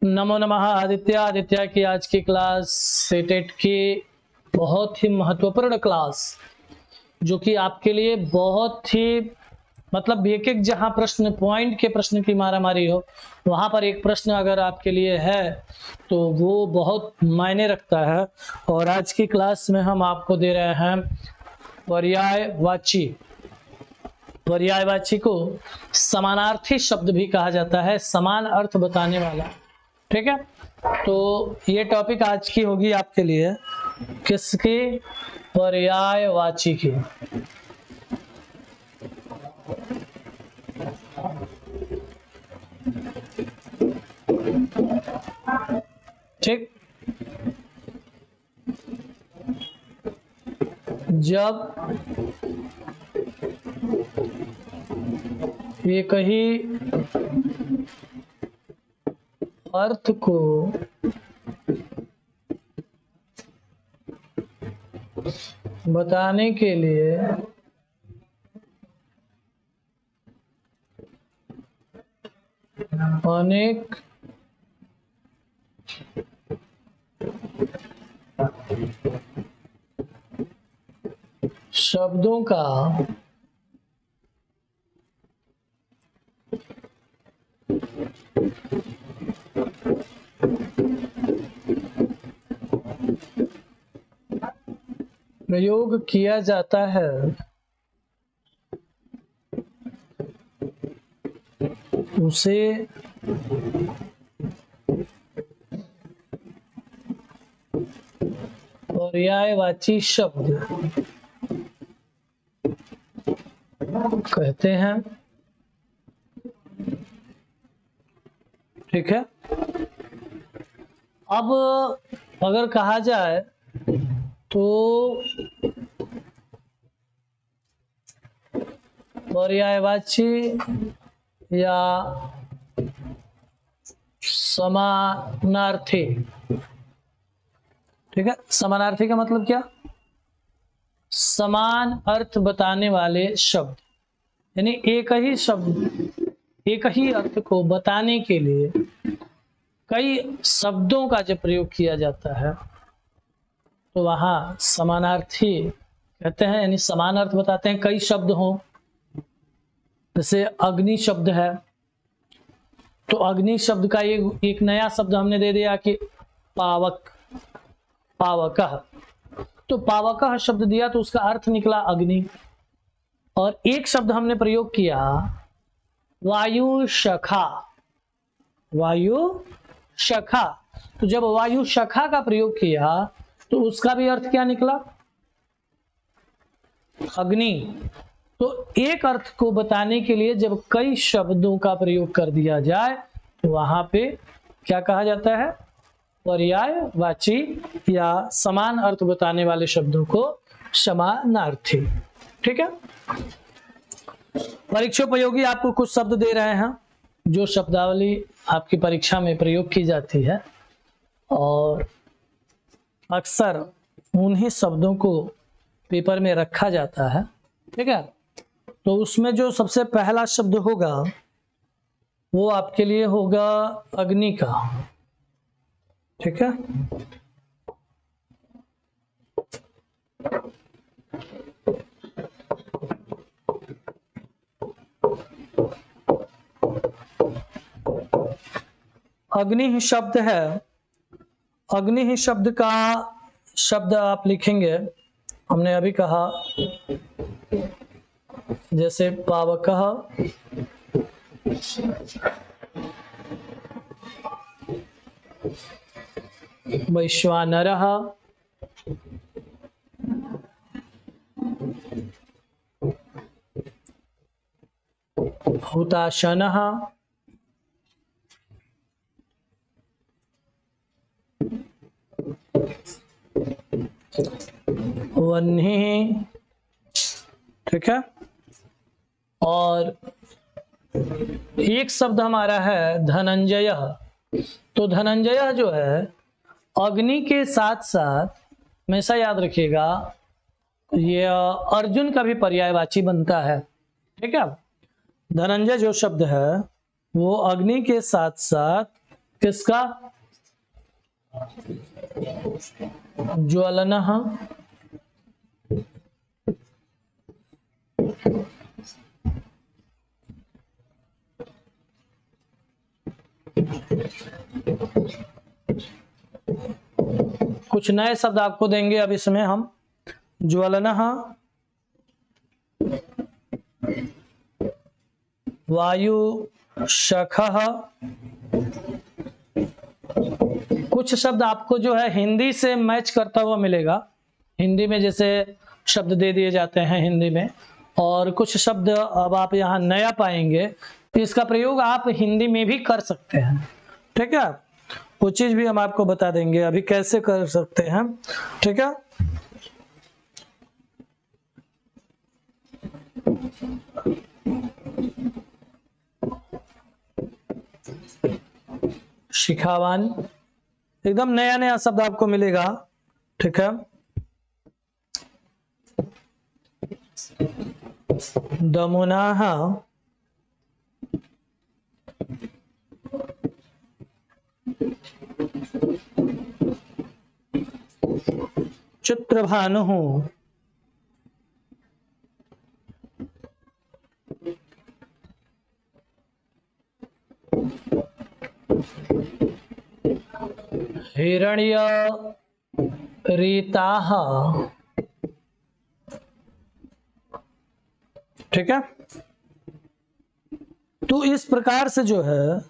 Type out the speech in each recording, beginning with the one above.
नमो नमः आदित्य की आज की क्लास सेटेट की बहुत ही महत्वपूर्ण क्लास, जो कि आपके लिए बहुत ही मतलब एक एक जहां प्रश्न पॉइंट के प्रश्न की मारामारी हो, वहां पर एक प्रश्न अगर आपके लिए है तो वो बहुत मायने रखता है। और आज की क्लास में हम आपको दे रहे हैं पर्यायवाची। पर्यायवाची को समानार्थी शब्द भी कहा जाता है, समान अर्थ बताने वाला। ठीक है, तो ये टॉपिक आज की होगी आपके लिए किसकी? पर्यायवाची की। ठीक, जब एक ही अर्थ को बताने के लिए अनेक शब्दों का प्रयोग किया जाता है, उसे पर्यायवाची शब्द कहते हैं। ठीक है, अब अगर कहा जाए तो पर्यायवाची या समानार्थी। ठीक है, समानार्थी का मतलब क्या? समान अर्थ बताने वाले शब्द, यानी एक ही शब्द एक ही अर्थ को बताने के लिए कई शब्दों का जब प्रयोग किया जाता है तो वहां समानार्थी कहते हैं, यानी समान अर्थ बताते हैं। कई शब्द हों, जैसे अग्नि शब्द है तो अग्नि शब्द का एक नया शब्द हमने दे दिया कि पावक, पावकः। तो पावकः शब्द दिया तो उसका अर्थ निकला अग्नि। और एक शब्द हमने प्रयोग किया वायु शखा, वायु शखा। तो जब वायु शखा का प्रयोग किया तो उसका भी अर्थ क्या निकला? अग्नि। तो एक अर्थ को बताने के लिए जब कई शब्दों का प्रयोग कर दिया जाए तो वहां पे क्या कहा जाता है? पर्यायवाची या समान अर्थ बताने वाले शब्दों को समानार्थी। ठीक है, परीक्षोपयोगी आपको कुछ शब्द दे रहे हैं जो शब्दावली आपकी परीक्षा में प्रयोग की जाती है, और अक्सर उन्हीं शब्दों को पेपर में रखा जाता है। ठीक है, तो उसमें जो सबसे पहला शब्द होगा वो आपके लिए होगा अग्नि का। ठीक है, अग्नि ही शब्द है। अग्नि ही शब्द का शब्द आप लिखेंगे, हमने अभी कहा जैसे पावकः, वैश्वानरः, हुताशनः, वह्निः। ठीक है, और एक शब्द हमारा है धनंजय। तो धनंजय जो है अग्नि के साथ साथ, हमेशा याद रखिएगा, ये अर्जुन का भी पर्यायवाची बनता है। ठीक है, धनंजय जो शब्द है वो अग्नि के साथ साथ किसका? ज्वलनः कुछ नए शब्द आपको देंगे अब इसमें हम। ज्वलनः, वायु शखः। कुछ शब्द आपको जो है हिंदी से मैच करता हुआ मिलेगा। हिंदी में जैसे शब्द दे दिए जाते हैं हिंदी में, और कुछ शब्द अब आप यहाँ नया पाएंगे, तो इसका प्रयोग आप हिंदी में भी कर सकते हैं। ठीक है, वो चीज भी हम आपको बता देंगे अभी कैसे कर सकते हैं। ठीक है, शिखावान, एकदम नया नया शब्द आपको मिलेगा। ठीक है, दमुनाः, चित्रभानुः, हिरण्यरीताः। ठीक है, तो इस प्रकार से जो है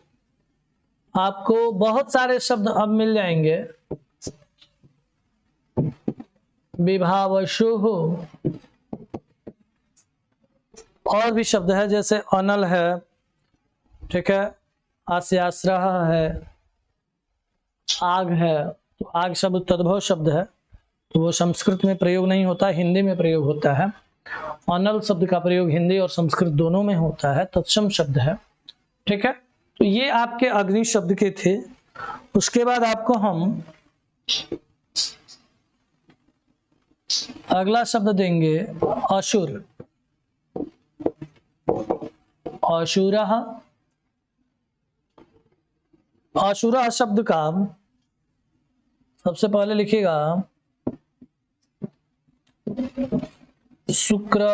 आपको बहुत सारे शब्द अब मिल जाएंगे। विभावशुः, और भी शब्द है जैसे अनल है। ठीक है, आस्यास्रः है, आग है। तो आग शब्द तद्भव शब्द है, तो वो संस्कृत में प्रयोग नहीं होता, हिंदी में प्रयोग होता है। अनल शब्द का प्रयोग हिंदी और संस्कृत दोनों में होता है, तत्सम शब्द है। ठीक है, तो ये आपके अग्नि शब्द के थे। उसके बाद आपको हम अगला शब्द देंगे असुर। असुरः, असुरः शब्द का सबसे पहले लिखिएगा शुक्र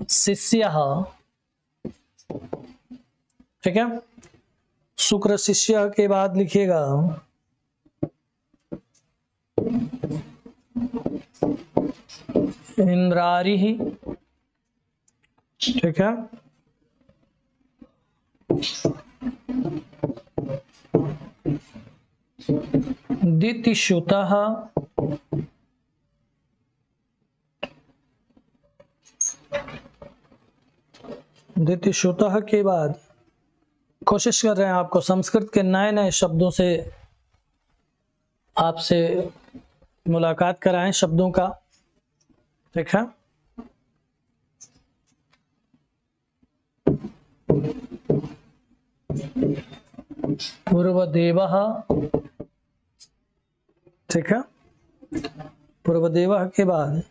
शिष्यः। ठीक है, शुक्र शिष्य के बाद लिखिएगा इंद्रारिः। ठीक है, दितिश्रुतः। दितिश्रुतः के बाद कोशिश कर रहे हैं आपको संस्कृत के नए नए शब्दों से आपसे मुलाकात कराएं शब्दों का। ठीक है, पूर्वदेवः। ठीक है, पूर्वदेवः के बाद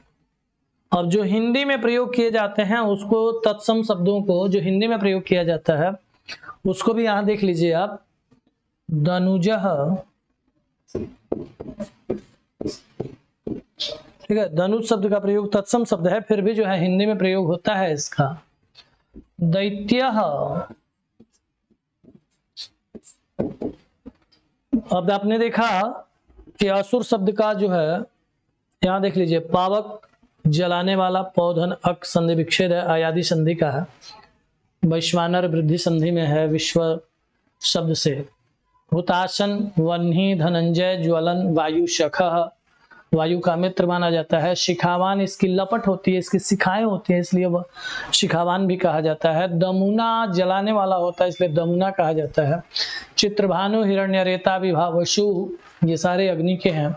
अब जो हिंदी में प्रयोग किए जाते हैं उसको, तत्सम शब्दों को जो हिंदी में प्रयोग किया जाता है उसको भी यहां देख लीजिए आप। दनुजः। ठीक है, धनुष शब्द का प्रयोग तत्सम शब्द है, फिर भी जो है हिंदी में प्रयोग होता है इसका। दैत्यः। अब आपने देखा कि असुर शब्द का जो है, यहां देख लीजिए, पावक जलाने वाला, पौधन अक संधि विच्छेद है, अयादि संधि का है। वैश्वानर वृद्धि संधि में है विश्व शब्द से। हुतासन, वह्नि, धनंजय, ज्वलन, वायु शखः, वायु का मित्र माना जाता है। शिखावान, इसकी लपट होती है, इसकी शिखाएं होती है, इसलिए वह शिखावान भी कहा जाता है। दमुना, जलाने वाला होता है इसलिए दमुना कहा जाता है। चित्रभानु, हिरण्यरेता, विभावशु, ये सारे अग्नि के हैं।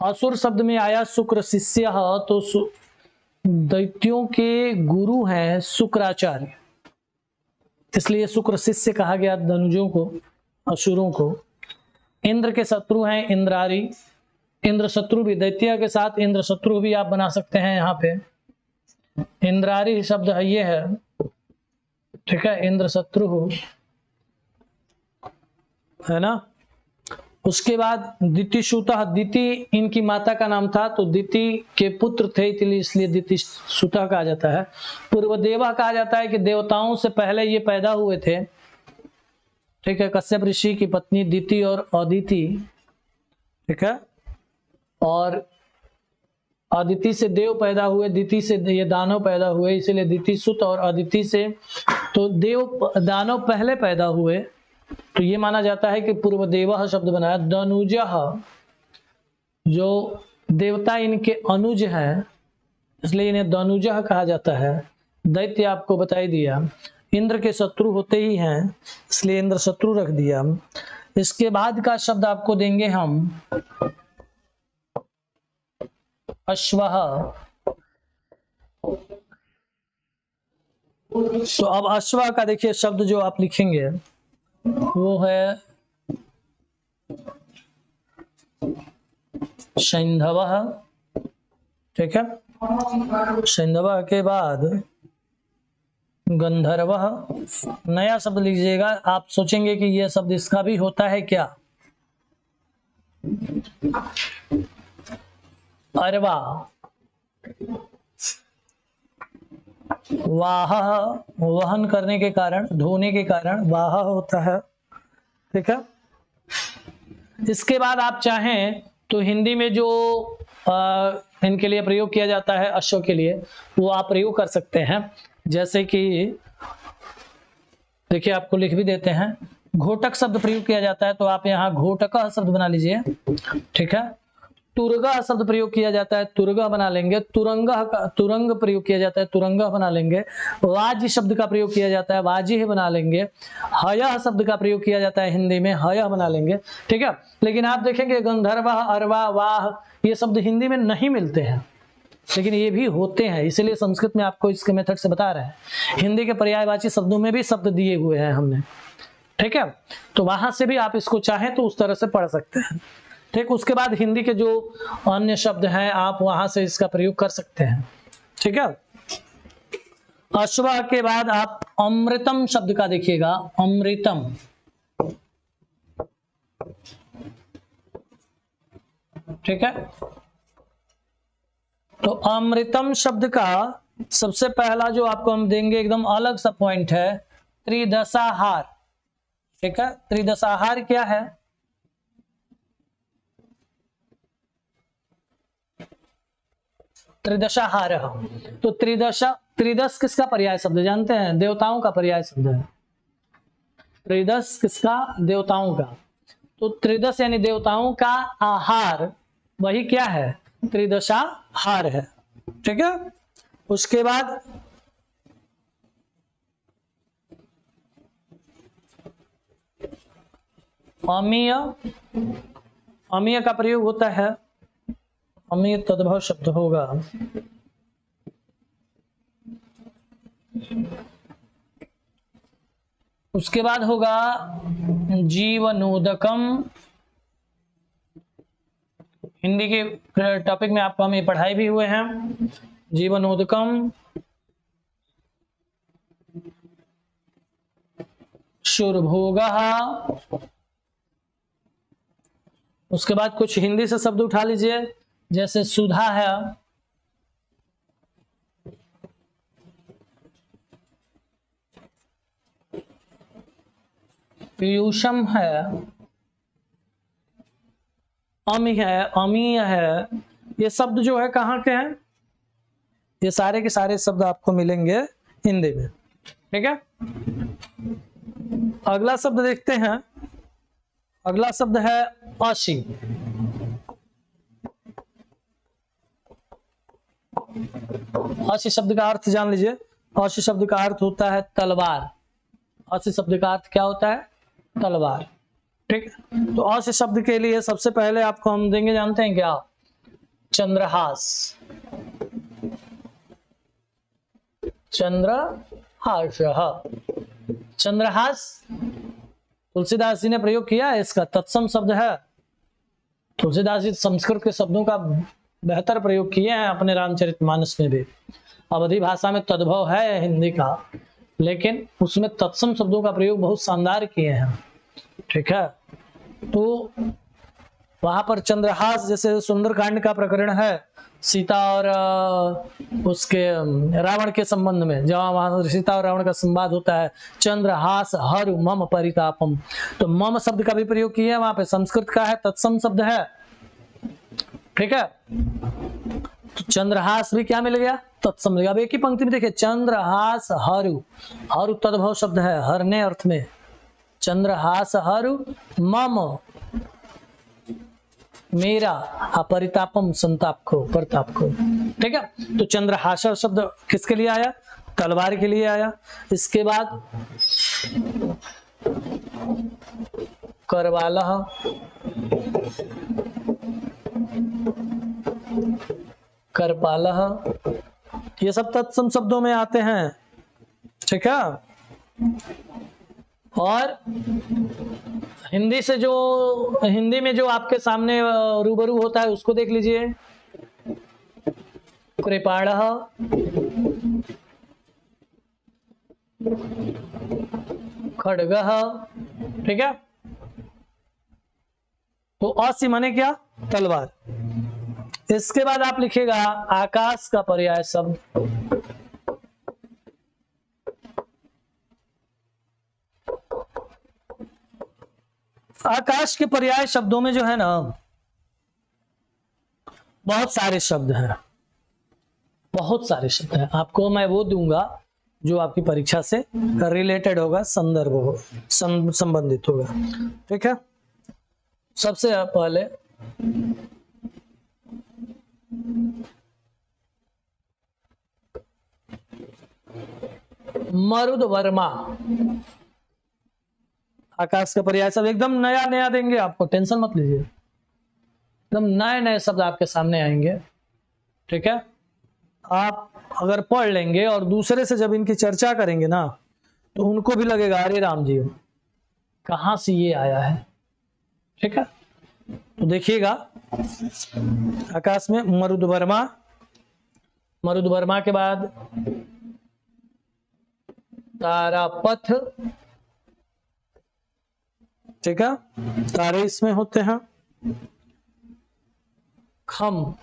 असुर शब्द में आया शुक्र शिष्य, तो दैत्यों के गुरु हैं शुक्राचार्य, इसलिए शुक्र शिष्य कहा गया धनुजों को, असुरों को। इंद्र के शत्रु हैं इंद्रारी, इंद्र शत्रु भी, दैत्य के साथ इंद्र शत्रु भी आप बना सकते हैं यहाँ पे। इंद्रारी शब्द है ये है। ठीक है, इंद्र शत्रु है ना। उसके बाद दिति सुतः, दिति इनकी माता का नाम था, तो दिति के पुत्र थे इसलिए दिति सुतः कहा जाता है। पूर्वदेवा कहा जाता है कि देवताओं से पहले ये पैदा हुए थे, ठीक है। कश्यप ऋषि की पत्नी दिति और अदिति, ठीक है। और अदिति से देव पैदा हुए, दिति से ये दानव पैदा हुए, इसीलिए दिति सुत। और अदिति से तो देव दानव पहले पैदा हुए, तो ये माना जाता है कि पूर्वदेवः शब्द बनाया। दनुजः, जो देवता इनके अनुज हैं, इसलिए इन्हें दनुजः कहा जाता है। दैत्य आपको बताई दिया, इंद्र के शत्रु होते ही हैं, इसलिए इंद्र शत्रु रख दिया। इसके बाद का शब्द आपको देंगे हम अश्वः। तो अब अश्व का देखिए शब्द जो आप लिखेंगे वो है सैंधवः, ठीक है। सैंधवः के बाद गंधर्वः। नया शब्द लीजिएगा, आप सोचेंगे कि यह शब्द इसका भी होता है क्या। अरवा, वाह, वहन करने के कारण, धोने के कारण वाह होता है, ठीक है। इसके बाद आप चाहें तो हिंदी में जो इनके लिए प्रयोग किया जाता है अश्व के लिए, वो आप प्रयोग कर सकते हैं। जैसे कि देखिए आपको लिख भी देते हैं, घोटक शब्द प्रयोग किया जाता है, तो आप यहाँ घोटक शब्द बना लीजिए, ठीक है। तुरगा शब्द प्रयोग किया जाता है, तुरगा बना लेंगे। तुरंग प्रयोग किया जाता है, तुरंगा बना लेंगे। वाजी शब्द का प्रयोग किया जाता है, वाजी बना लेंगे। हयः शब्द का प्रयोग किया जाता है हिंदी में, हयः बना लेंगे, ठीक है। लेकिन आप देखेंगे गंधर्व, अरवा, वाह, ये शब्द हिंदी में नहीं मिलते हैं, लेकिन ये भी होते हैं, इसलिए संस्कृत में आपको इसके मेथड से बता रहे हैं। हिंदी के पर्यायवाची शब्दों में भी शब्द दिए हुए हैं हमने, ठीक है। तो वहां से भी आप इसको चाहें तो उस तरह से पढ़ सकते हैं, ठीक। उसके बाद हिंदी के जो अन्य शब्द हैं आप वहां से इसका प्रयोग कर सकते हैं, ठीक है। अश्व के बाद आप अमृतम शब्द का देखिएगा, अमृतम, ठीक है। तो अमृतम शब्द का सबसे पहला जो आपको हम देंगे एकदम अलग सा पॉइंट है, त्रिदशाहार, ठीक है। त्रिदशाहार क्या है? त्रिदशाहार, तो त्रिदश किसका पर्याय शब्द जानते हैं? देवताओं का पर्याय शब्द है। त्रिदश किसका? देवताओं का। तो त्रिदश यानी देवताओं का आहार, वही क्या है? त्रिदशाहार है, ठीक है। उसके बाद अमीय, अमीय का प्रयोग होता है, अमीय तद्भव शब्द होगा। उसके बाद होगा जीवनोदकम। हिंदी के टॉपिक में आपको हम ये पढ़ाई भी हुए हैं, जीवनोदकम। शुरभोगः। उसके बाद कुछ हिंदी से शब्द उठा लीजिए, जैसे सुधा है, पीयूषम है, अमी है, अमीय है। ये शब्द जो है कहाँ के हैं? ये सारे के सारे शब्द आपको मिलेंगे हिंदी में, ठीक है। अगला शब्द देखते हैं, अगला शब्द है अशी। अशी शब्द का अर्थ जान लीजिए। अशी शब्द का अर्थ होता है तलवार। अशी शब्द का अर्थ क्या होता है? तलवार, ठीक। तो अशी शब्द के लिए सबसे पहले आपको हम देंगे, जानते हैं क्या? चंद्रहास। चंद्रहास, चंद्रहास तुलसीदास जी ने प्रयोग किया है, इसका तत्सम शब्द है। तुलसीदास जी संस्कृत के शब्दों का बेहतर प्रयोग किए हैं अपने रामचरितमानस में भी। अवधी भाषा में तद्भव है हिंदी का, लेकिन उसमें तत्सम शब्दों का प्रयोग बहुत शानदार किए हैं, ठीक है। तो वहां पर चंद्रहास, जैसे सुंदरकांड का प्रकरण है, सीता और उसके रावण के संबंध में, जहां वहां सीता और रावण का संवाद होता है, चंद्रहास हरु मम परितापम, तो मम शब्द का भी प्रयोग किया है वहां पे, संस्कृत का है, तत्सम शब्द है, ठीक है। तो चंद्रहास भी क्या मिल गया, तत्सम मिल गया। अब एक ही पंक्ति में देखिए, चंद्रहास हरु, हरु तद्भव शब्द है, हरने अर्थ में, चंद्रहास हरु मम मेरा, अपरितापम संताप को, परताप को, ठीक है। तो चंद्रहास शब्द किसके लिए आया, तलवार के लिए आया। इसके बाद करवालह, करपालह, ये सब तत्सम शब्दों में आते हैं, ठीक है। और हिंदी से जो, हिंदी में जो आपके सामने रूबरू होता है उसको देख लीजिए, कृपाणः, खड्गः, ठीक है। तो असी माने क्या, तलवार। इसके बाद आप लिखेगा आकाश का पर्याय शब्द, आकाश के पर्याय शब्दों में जो है ना, बहुत सारे शब्द हैं, बहुत सारे शब्द हैं। आपको मैं वो दूंगा जो आपकी परीक्षा से रिलेटेड होगा, संदर्भ हो, संबंधित होगा, ठीक है। सबसे पहले मरुद वर्मा, आकाश का पर्याय सब एकदम नया नया देंगे आपको, टेंशन मत लीजिए, एकदम नए नए शब्द आपके सामने आएंगे, ठीक है। आप अगर पढ़ लेंगे और दूसरे से जब इनकी चर्चा करेंगे ना, तो उनको भी लगेगा अरे राम जी कहां से ये आया है, ठीक है। तो देखिएगा, आकाश में मरुद वर्मा, मरुद वर्मा के बाद तारापथ, ठीक है, तारे इसमें होते हैं। खम,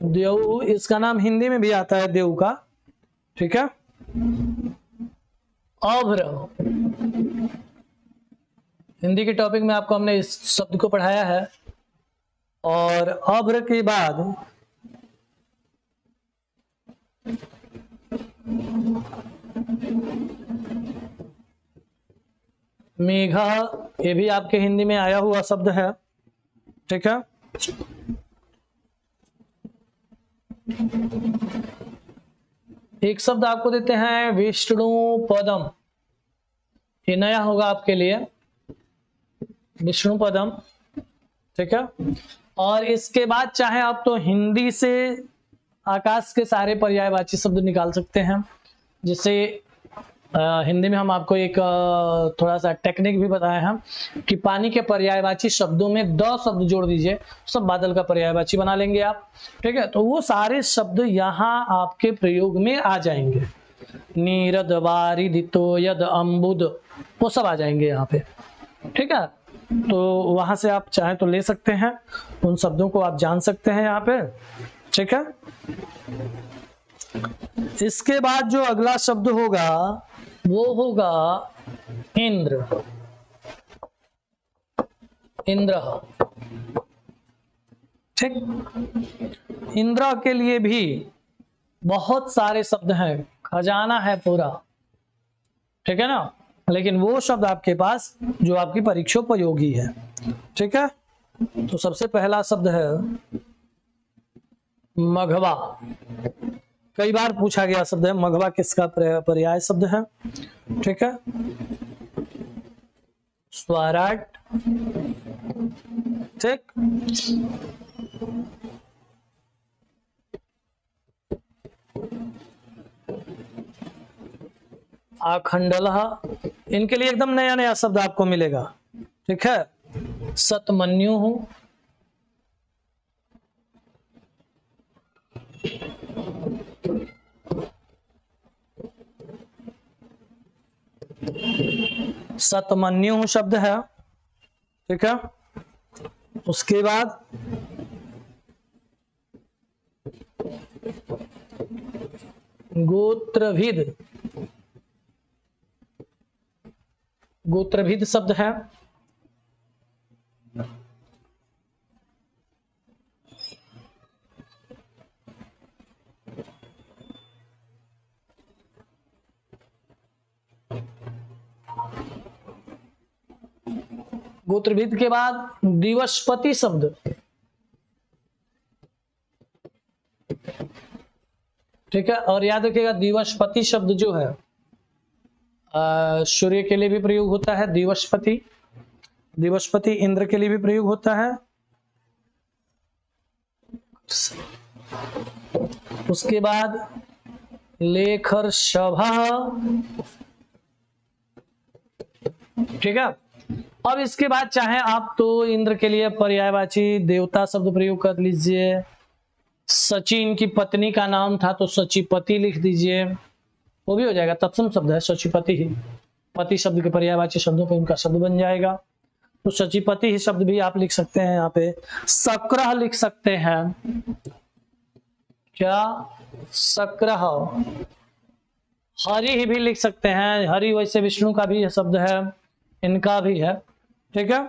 देव, इसका नाम हिंदी में भी आता है देव का, ठीक है। अभ्र, हिंदी के टॉपिक में आपको हमने इस शब्द को पढ़ाया है। और अभ्र के बाद मेघा, ये भी आपके हिंदी में आया हुआ शब्द है, ठीक है। एक शब्द आपको देते हैं विष्णु पदम, ये नया होगा आपके लिए, विष्णु पदम, ठीक है। और इसके बाद चाहे आप तो हिंदी से आकाश के सारे पर्यायवाची शब्द निकाल सकते हैं। जिससे हिंदी में हम आपको एक थोड़ा सा टेक्निक भी बताए हैं कि पानी के पर्यायवाची शब्दों में 10 शब्द जोड़ दीजिए, सब बादल का पर्यायवाची बना लेंगे आप, ठीक है। तो वो सारे शब्द यहाँ आपके प्रयोग में आ जाएंगे, नीरद वारिधि तोयद अम्बुद, वो सब आ जाएंगे यहाँ पे, ठीक है। तो वहां से आप चाहे तो ले सकते हैं, उन शब्दों को आप जान सकते हैं यहाँ पे, ठीक है। इसके बाद जो अगला शब्द होगा वो होगा इंद्र, इंद्र, ठीक। इंद्र के लिए भी बहुत सारे शब्द हैं, खजाना है पूरा, ठीक है ना। लेकिन वो शब्द आपके पास जो आपकी परीक्षोपयोगी है, ठीक है। तो सबसे पहला शब्द है मघवा, कई बार पूछा गया शब्द है, मघवा किसका पर्याय शब्द है, ठीक है। स्वराट, ठीक। आखंडलह, इनके लिए एकदम नया नया शब्द आपको मिलेगा, ठीक है। सतमन्यु हूं, सतमन्यु शब्द है, ठीक है। उसके बाद गोत्रभिद, गोत्रभिद शब्द है। गोत्रभिद के बाद दिवसपति शब्द, ठीक है। और याद रखिएगा दिवसपति शब्द जो है सूर्य के लिए भी प्रयोग होता है। दिवसपति, दिवसपति इंद्र के लिए भी प्रयोग होता है। उसके बाद लेखर सभा, ठीक है। अब इसके बाद चाहे आप तो इंद्र के लिए पर्यायवाची देवता शब्द प्रयोग कर लीजिए। सचिन की पत्नी का नाम था तो सचिपति लिख दीजिए, वो भी हो जाएगा, तत्सम शब्द है सचिपति ही। पति शब्द के पर्यायवाची शब्दों पर उनका शब्द बन जाएगा, तो सचिपति ही शब्द भी आप लिख सकते हैं। यहाँ पे सक्रह लिख सकते हैं, क्या सक्रह। हरि भी लिख सकते हैं, हरि वैसे विष्णु का भी शब्द है, इनका भी है, ठीक है।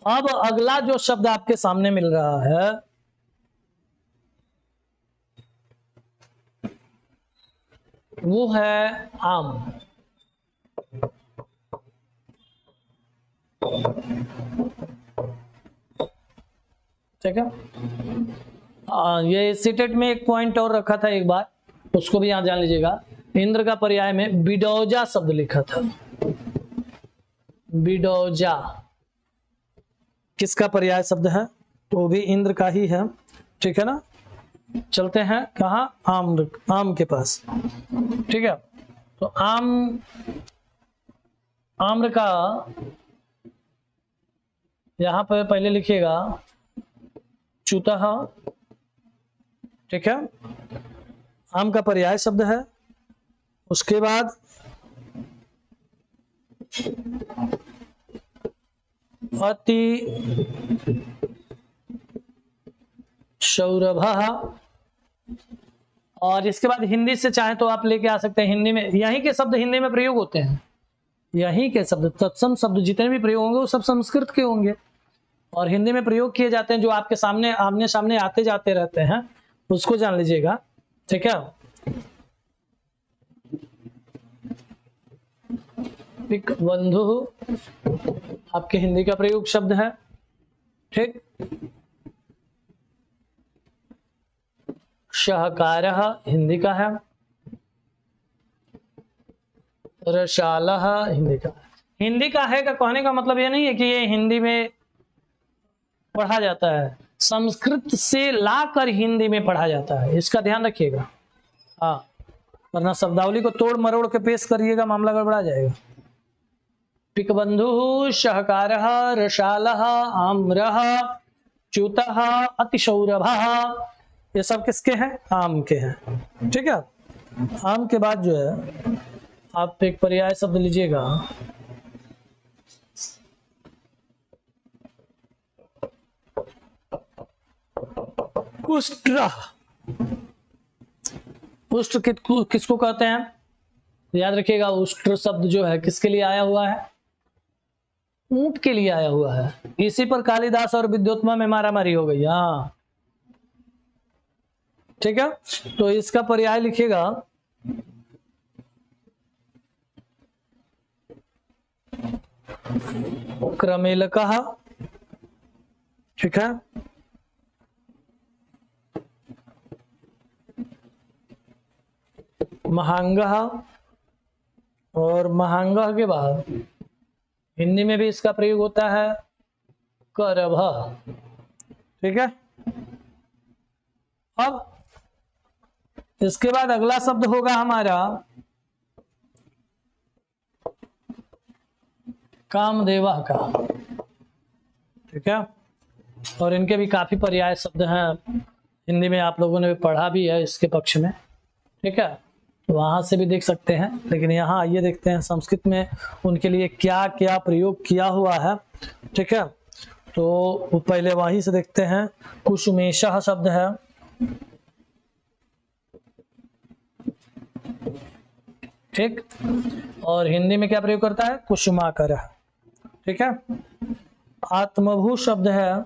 अब अगला जो शब्द आपके सामने मिल रहा है वो है आम, ठीक है। ये सीटेट में एक पॉइंट और रखा था एक बार, उसको भी यहां जान लीजिएगा। इंद्र का पर्याय में बिडौजा शब्द लिखा था। बिडौजा किसका पर्याय शब्द है? तो भी इंद्र का ही है, ठीक है ना। चलते हैं कहा, आम के पास, ठीक है। तो आम्र का यहां पर पहले लिखिएगा चूतः, ठीक है। आम का पर्याय शब्द है। उसके बाद अति सौरभ, और इसके बाद हिंदी से चाहे तो आप लेके आ सकते हैं। हिंदी में यहीं के शब्द हिंदी में प्रयोग होते हैं, यहीं के शब्द तत्सम शब्द जितने भी प्रयोग होंगे वो सब संस्कृत के होंगे और हिंदी में प्रयोग किए जाते हैं। जो आपके सामने आमने सामने आते जाते रहते हैं उसको जान लीजिएगा, ठीक है। पिक बंधु आपके हिंदी का प्रयोग शब्द है, ठीक। सहकारः हिंदी का है। रसालः हिंदी का। हिंदी का है का कहने का मतलब ये नहीं है कि ये हिंदी में पढ़ा जाता है, संस्कृत से लाकर हिंदी में पढ़ा जाता है, इसका ध्यान रखिएगा। हाँ, वरना शब्दावली को तोड़ मरोड़ के पेश करिएगा, मामला गड़बड़ा जाएगा। पिकबंधु, सहकारः, रसालः, आम्रः, च्युतः, अतिसौरभः, ये सब किसके हैं? आम के हैं, ठीक है। आम के बाद जो है आप एक पर्याय शब्द लीजिएगा, उष्ट्र। उष्ट्र किसको कहते हैं? याद रखिएगा, उष्ट्र शब्द जो है किसके लिए आया हुआ है? ऊंट के लिए आया हुआ है। इसी पर कालिदास और विद्योत्मा में मारामारी हो गई। हाँ, ठीक है। तो इसका पर्याय लिखिएगा क्रमेलकः, ठीक है। महांगः, और महांगः के बाद हिंदी में भी इसका प्रयोग होता है करभः, ठीक है। अब इसके बाद अगला शब्द होगा हमारा कामदेवः का, ठीक है। और इनके भी काफी पर्याय शब्द हैं, हिंदी में आप लोगों ने भी पढ़ा भी है इसके पक्ष में, ठीक है। वहां से भी देख सकते हैं, लेकिन यहाँ आइए देखते हैं संस्कृत में उनके लिए क्या क्या प्रयोग किया हुआ है। ठीक है, तो पहले वहीं से देखते हैं। कुसुमेशः शब्द है, ठीक, और हिंदी में क्या प्रयोग करता है? कुसुमाकर। ठीक है, आत्मभू शब्द है,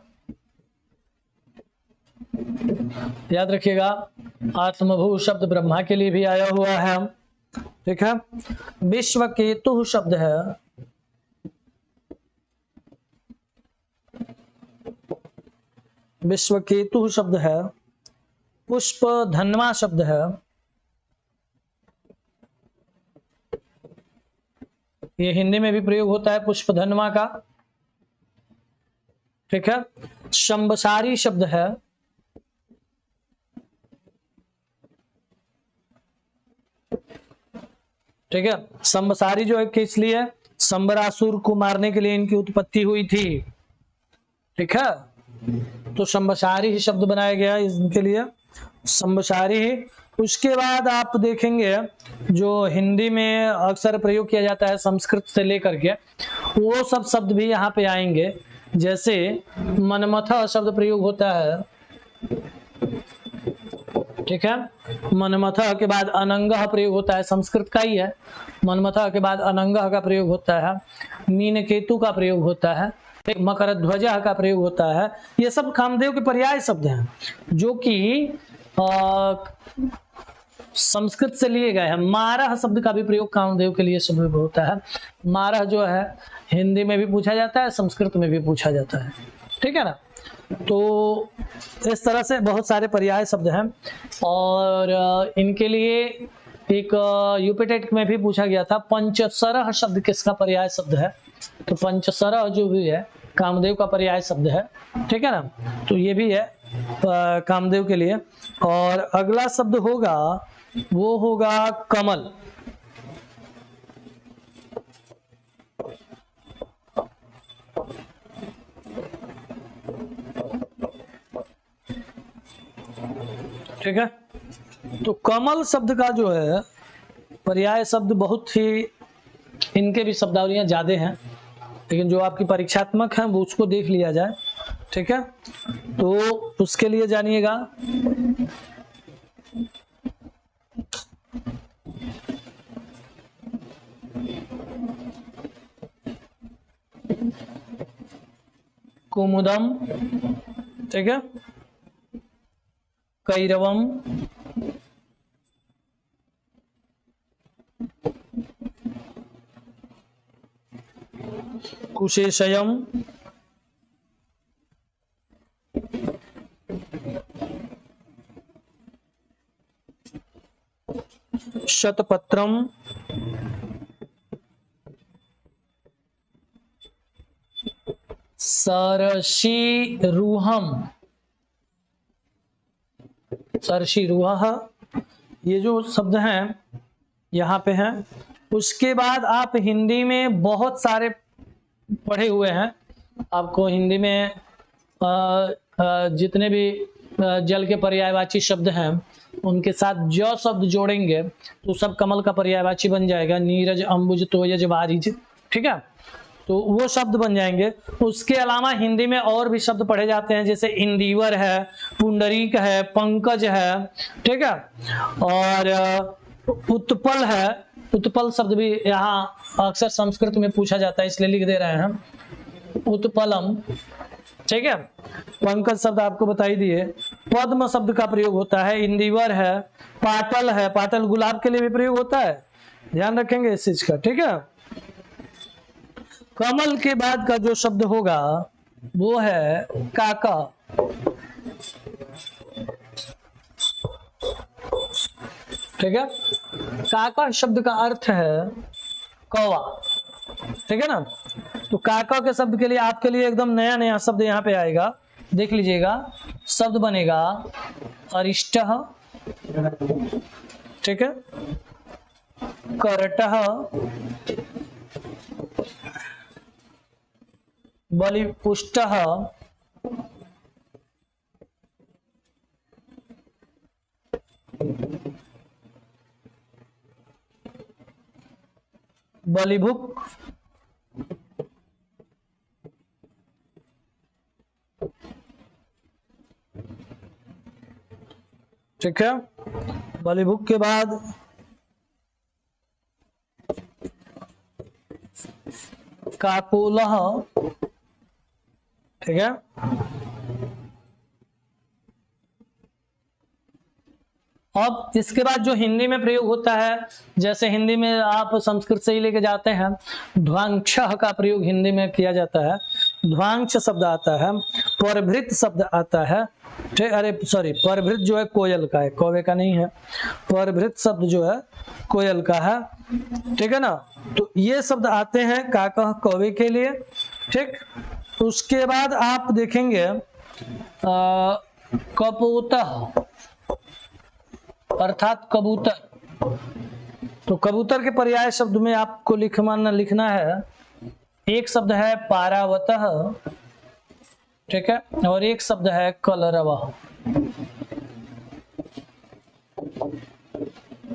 याद रखिएगा आत्मभू शब्द ब्रह्मा के लिए भी आया हुआ है। ठीक है, विश्वकेतु शब्द है, विश्वकेतु शब्द है। पुष्पधन्वा शब्द है, ये हिंदी में भी प्रयोग होता है पुष्पधन्वा का। ठीक है, शंबसारी शब्द है, ठीक है, शंबसारी जो है किस लिए? शंबरासुर को मारने के लिए इनकी उत्पत्ति हुई थी। ठीक है, तो शंबसारी ही शब्द बनाया गया इनके लिए, शंबसारी ही। उसके बाद आप देखेंगे जो हिंदी में अक्सर प्रयोग किया जाता है संस्कृत से लेकर के, वो सब शब्द भी यहाँ पे आएंगे। जैसे मनमथा शब्द प्रयोग होता है, ठीक है, मनमथा के बाद अनंगः प्रयोग होता है, संस्कृत का ही है। मनमथा के बाद अनंगः का प्रयोग होता है, मीनकेतु का प्रयोग होता है, एक मकरध्वजः का प्रयोग होता है। ये सब कामदेव के पर्याय शब्द हैं जो कि संस्कृत से लिए गए हैं। मारह शब्द का भी प्रयोग कामदेव के लिए शब्द होता है। मारह जो है हिंदी में भी पूछा जाता है, संस्कृत में भी पूछा जाता है। ठीक है ना, तो इस तरह से बहुत सारे पर्याय शब्द हैं। और इनके लिए एक यूपीटेट में भी पूछा गया था, पंचसरह शब्द किसका पर्याय शब्द है? तो पंचसरह जो भी है कामदेव का पर्याय शब्द है। ठीक है ना, तो ये भी है कामदेव के लिए। और अगला शब्द होगा वो होगा कमल। ठीक है, तो कमल शब्द का जो है पर्याय शब्द बहुत ही, इनके भी शब्दावलियां ज्यादा हैं, लेकिन जो आपकी परीक्षात्मक है वो उसको देख लिया जाए। ठीक है, तो उसके लिए जानिएगा कुमुदम, ठीक है, कैरवम, कुशेशयम, शतपत्रम, सरशीरुहम, सरशीरुह, ये जो शब्द हैं यहाँ पे हैं। उसके बाद आप हिंदी में बहुत सारे पढ़े हुए हैं, आपको हिंदी में जितने भी जल के पर्यायवाची शब्द हैं उनके साथ ज शब्द जोड़ेंगे तो सब कमल का पर्यायवाची बन जाएगा। नीरज, अंबुज, तोयज, वारिज, ठीक है, तो वो शब्द बन जाएंगे। उसके अलावा हिंदी में और भी शब्द पढ़े जाते हैं, जैसे इंदिवर है, पुंडरीक है, पंकज है, ठीक है, और उत्पल है। उत्पल शब्द भी यहाँ अक्सर संस्कृत में पूछा जाता है, इसलिए लिख दे रहे हैं उत्पलम, ठीक है। पंकज शब्द आपको बताई दिए। पद्म शब्द का प्रयोग होता है, इंदिवर है, पाटल है, पाटल गुलाब के लिए भी प्रयोग होता है, ध्यान रखेंगे इस चीज का, ठीक है। कमल के बाद का जो शब्द होगा वो है काका, ठीक है। काका शब्द का अर्थ है कौवा, ठीक है ना। तो काका के शब्द के लिए आपके लिए एकदम नया नया शब्द यहाँ पे आएगा, देख लीजिएगा। शब्द बनेगा अरिष्टः, ठीक है, करटः, बलिपुष्टः, बलिभुक, ठीक है। बलिभुक के बाद काकोलह, ठीक है। अब इसके बाद जो हिंदी में प्रयोग होता है, जैसे हिंदी में आप संस्कृत से ही लेके जाते हैं, ध्वांक्ष का प्रयोग हिंदी में किया जाता है। ध्वांक्ष शब्द आता है, परभृत शब्द आता है, ठीक। अरे सॉरी, परभृत जो है कोयल का है, कौवे का नहीं है। परभृत शब्द जो है कोयल का है, ठीक है ना। तो ये शब्द आते हैं काका कौवे के लिए, ठीक। उसके बाद आप देखेंगे कपोतः अर्थात कबूतर। तो कबूतर के पर्याय शब्द में आपको लिखना है, एक शब्द है पारावतः, ठीक है, और एक शब्द है कलरवः,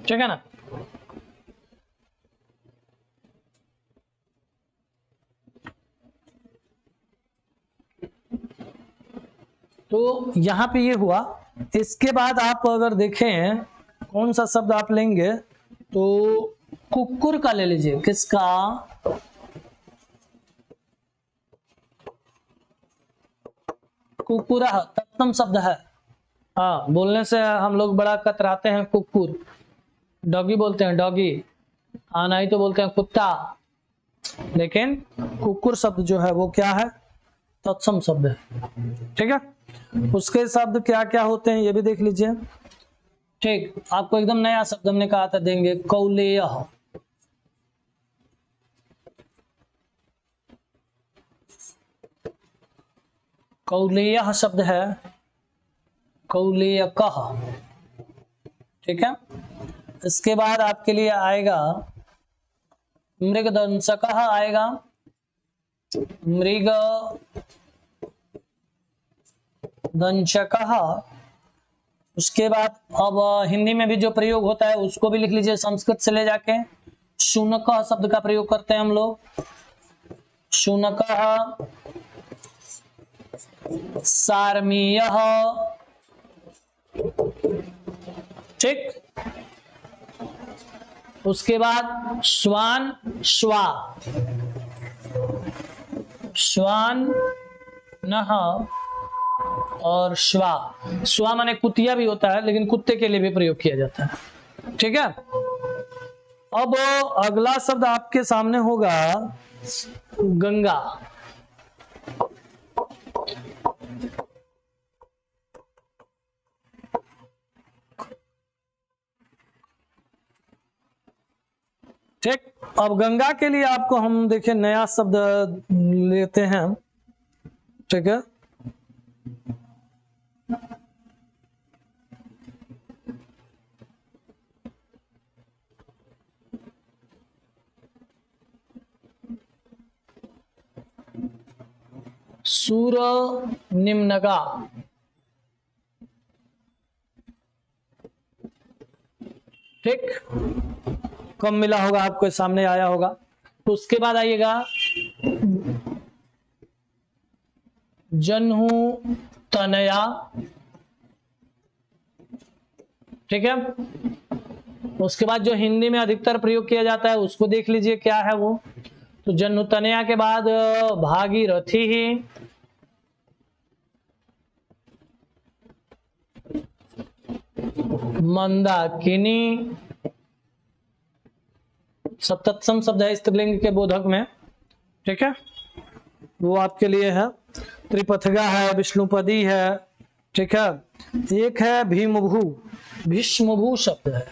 ठीक है ना। तो यहां पे ये हुआ। इसके बाद आप अगर देखें कौन सा शब्द आप लेंगे, तो कुक्कुर का ले लीजिए। किसका? कुकुरा तत्सम शब्द है। हाँ, बोलने से हम लोग बड़ा कतराते हैं, कुकुर। डॉगी बोलते हैं डॉगी, हाँ, नहीं तो बोलते हैं कुत्ता। लेकिन कुकुर शब्द जो है वो क्या है? तत्सम शब्द है, ठीक है। उसके शब्द क्या क्या होते हैं ये भी देख लीजिए, ठीक। आपको एकदम नया शब्द हमने कहा था देंगे, कौलेय। कौलेय शब्द है कौलेयकः, ठीक है। इसके बाद आपके लिए आएगा मृगदंशकः, आएगा मृग दंशकः। उसके बाद अब हिंदी में भी जो प्रयोग होता है उसको भी लिख लीजिए संस्कृत से ले जाके। शुनकः शब्द का प्रयोग करते हैं हम लोग, शुनकः। सारमीयः, ठीक। उसके बाद श्वान, श्वा, श्वान नह और श्वा। श्वा माने कुतिया भी होता है, लेकिन कुत्ते के लिए भी प्रयोग किया जाता है, ठीक है। अब अगला शब्द आपके सामने होगा गंगा। ठीक। अब गंगा के लिए आपको हम देखिए नया शब्द लेते हैं, ठीक है। सूर निम्नगा, ठीक। कम मिला होगा आपको, सामने आया होगा। तो उसके बाद आइएगा जन्हू तनया, ठीक है। उसके बाद जो हिंदी में अधिकतर प्रयोग किया जाता है उसको देख लीजिए क्या है वो। तो जन्हू तनया के बाद भागीरथी ही, मंदाकिनी, सब तत्सम शब्द है स्त्रीलिंग के बोधक में, ठीक है। वो आपके लिए है। त्रिपथगा है, विष्णुपदी है, ठीक है। एक है भीमभू, भीष्मभू शब्द है,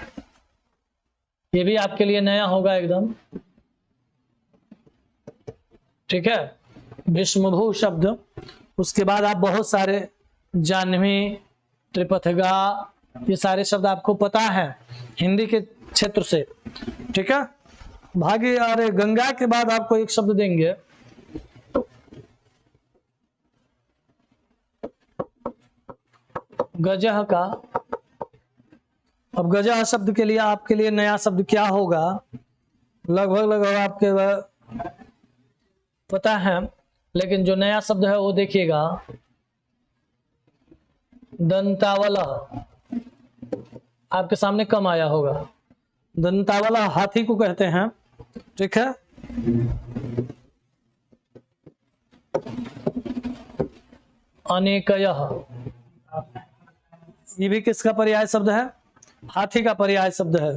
ये भी आपके लिए नया होगा एकदम, ठीक है। भीष्मभू शब्द। उसके बाद आप बहुत सारे जाह्नवी, त्रिपथगा, ये सारे शब्द आपको पता है हिंदी के क्षेत्र से, ठीक है। भागी अरे गंगा के बाद आपको एक शब्द देंगे गजह का। अब गजह शब्द के लिए आपके लिए नया शब्द क्या होगा? लगभग आपके पता है, लेकिन जो नया शब्द है वो देखिएगा, दंतावला, आपके सामने कम आया होगा। दंतावला हाथी को कहते हैं, ठीक है। अनेकयः, ये भी किसका पर्याय शब्द है? हाथी का पर्याय शब्द है,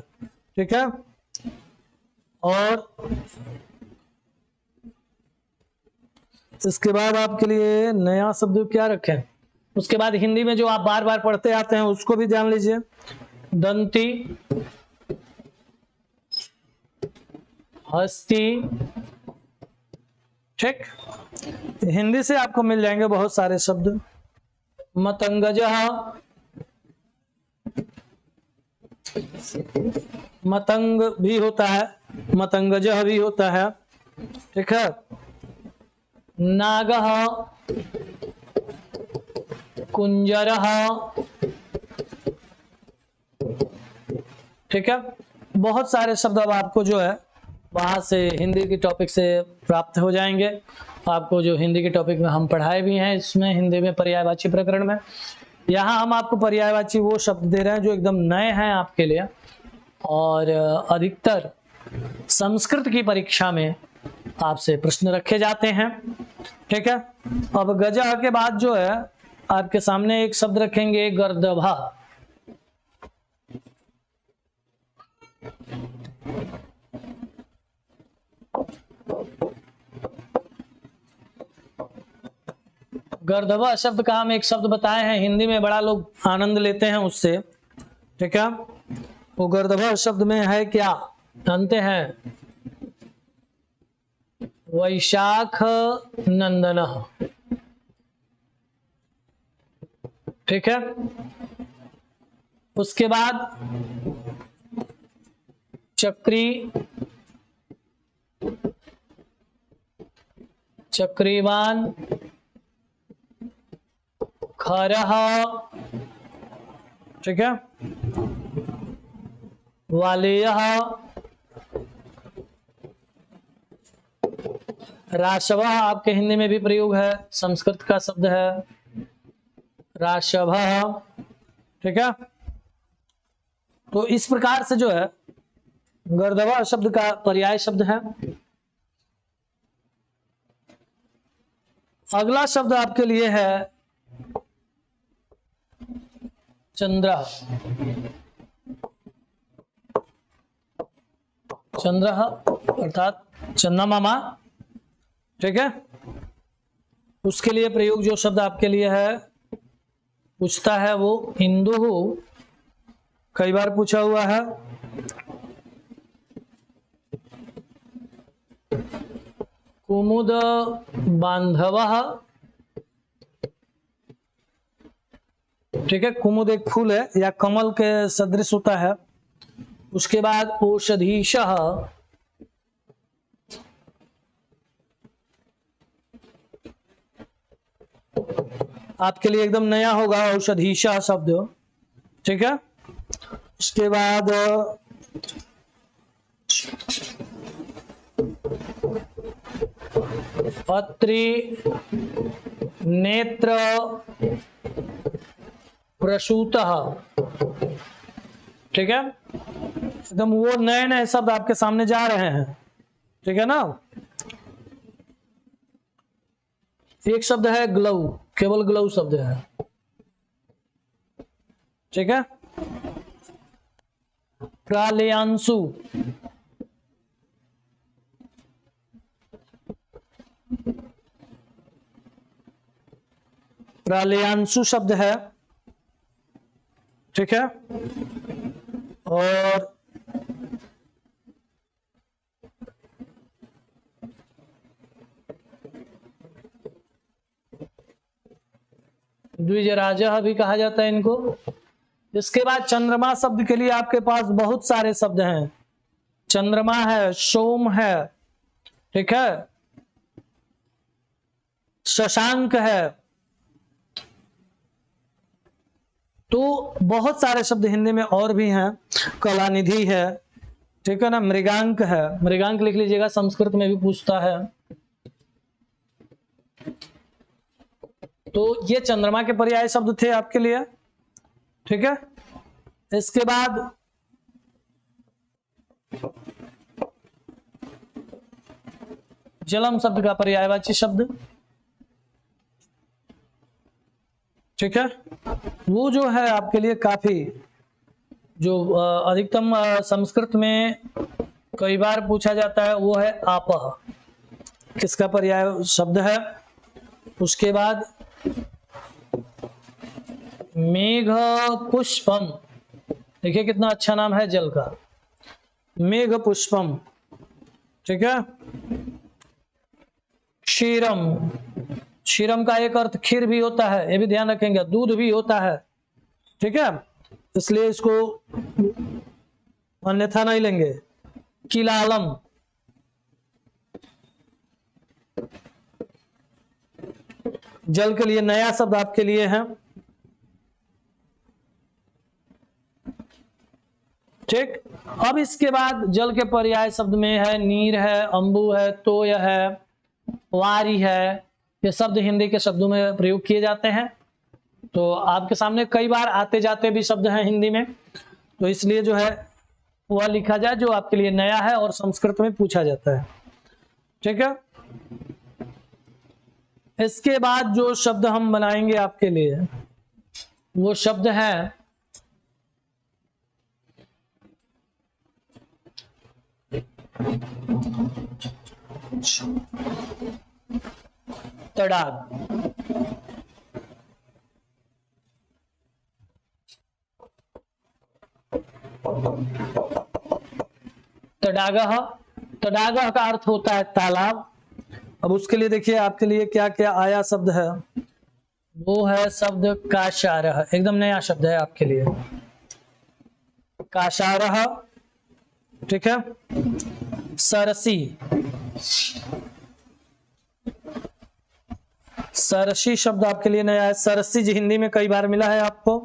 ठीक है। और इसके बाद आपके लिए नया शब्द क्या रखें? उसके बाद हिंदी में जो आप बार बार पढ़ते आते हैं उसको भी जान लीजिए। दंती, हस्ती, ठीक। हिंदी से आपको मिल जाएंगे बहुत सारे शब्द। मतंगजः, मतंग भी होता है, मतंगजः भी होता है, ठीक है। नागः, कुंजरः, ठीक है। बहुत सारे शब्द अब आपको जो है वहां से हिंदी के टॉपिक से प्राप्त हो जाएंगे। आपको जो हिंदी के टॉपिक में हम पढ़ाए भी हैं, इसमें हिंदी में पर्यायवाची प्रकरण में, यहाँ हम आपको पर्यायवाची वो शब्द दे रहे हैं जो एकदम नए हैं आपके लिए, और अधिकतर संस्कृत की परीक्षा में आपसे प्रश्न रखे जाते हैं, ठीक है। अब गजह के बाद जो है आपके सामने एक शब्द रखेंगे, गर्दभा। गर्दभा शब्द का हम एक शब्द बताए हैं, हिंदी में बड़ा लोग आनंद लेते हैं उससे, ठीक है। वो गर्दभा शब्द में है क्या? जानते हैं? वैशाख नंदन, ठीक है। उसके बाद चक्री, चक्रीवान, खरह, ठीक है। वालेयः, राशवः आपके हिंदी में भी प्रयोग है, संस्कृत का शब्द है राशवः, ठीक है। तो इस प्रकार से जो है गर्दभा शब्द का पर्याय शब्द है। अगला शब्द आपके लिए है चंद्र। चंद्र अर्थात चंद्रमामा, ठीक है। उसके लिए प्रयोग जो शब्द आपके लिए है पूछता है वो इंदु, कई बार पूछा हुआ है। कुमुद बांधवः, ठीक है। कुमुद एक फूल है या कमल के सदृश होता है। उसके बाद औषधीशः, आपके लिए एकदम नया होगा औषधीशः शब्द, ठीक है। उसके बाद पत्री, नेत्र, प्रसूतः, ठीक है। एकदम वो नए नए शब्द आपके सामने जा रहे हैं, ठीक है ना। एक शब्द है ग्लव, केवल ग्लव शब्द है, ठीक है। प्रालयांशु, प्रालयांशु शब्द है, ठीक है। और द्विजराजः भी कहा जाता है इनको। इसके बाद चंद्रमा शब्द के लिए आपके पास बहुत सारे शब्द हैं। चंद्रमा है, सोम है, ठीक है, शशांक है। तो बहुत सारे शब्द हिंदी में और भी हैं। कलानिधि है, ठीक है ना। मृगांक है, मृगांक लिख लीजिएगा, संस्कृत में भी पूछता है। तो ये चंद्रमा के पर्याय शब्द थे आपके लिए, ठीक है। इसके बाद जलम शब्द का पर्यायवाची शब्द, ठीक है। वो जो है आपके लिए काफी जो अधिकतम संस्कृत में कई बार पूछा जाता है वो है आपह, किसका पर्याय शब्द है। उसके बाद मेघ पुष्पम, देखिए कितना अच्छा नाम है जल का, मेघ पुष्पम, ठीक है। क्षीरम, क्षीरम का एक अर्थ खीर भी होता है, ये भी ध्यान रखेंगे, दूध भी होता है, ठीक है, इसलिए इसको अन्यथा नहीं लेंगे। किलालम, जल के लिए नया शब्द आपके लिए है, ठीक। अब इसके बाद जल के पर्याय शब्द में है नीर है, अंबु है, तोय है, वारी है, ये शब्द हिंदी के शब्दों में प्रयोग किए जाते हैं। तो आपके सामने कई बार आते जाते भी शब्द हैं हिंदी में, तो इसलिए जो है वह लिखा जाए जो आपके लिए नया है और संस्कृत में पूछा जाता है, ठीक है। इसके बाद जो शब्द हम बनाएंगे आपके लिए वो शब्द है तड़ाग। तडागह, तडागह का अर्थ होता है तालाब। अब उसके लिए देखिए आपके लिए क्या क्या आया शब्द है, वो है शब्द काशारह, एकदम नया शब्द है आपके लिए, काशारह, ठीक है। सरसी, सरसी शब्द आपके लिए नया है, सरसी जी हिंदी में कई बार मिला है आपको।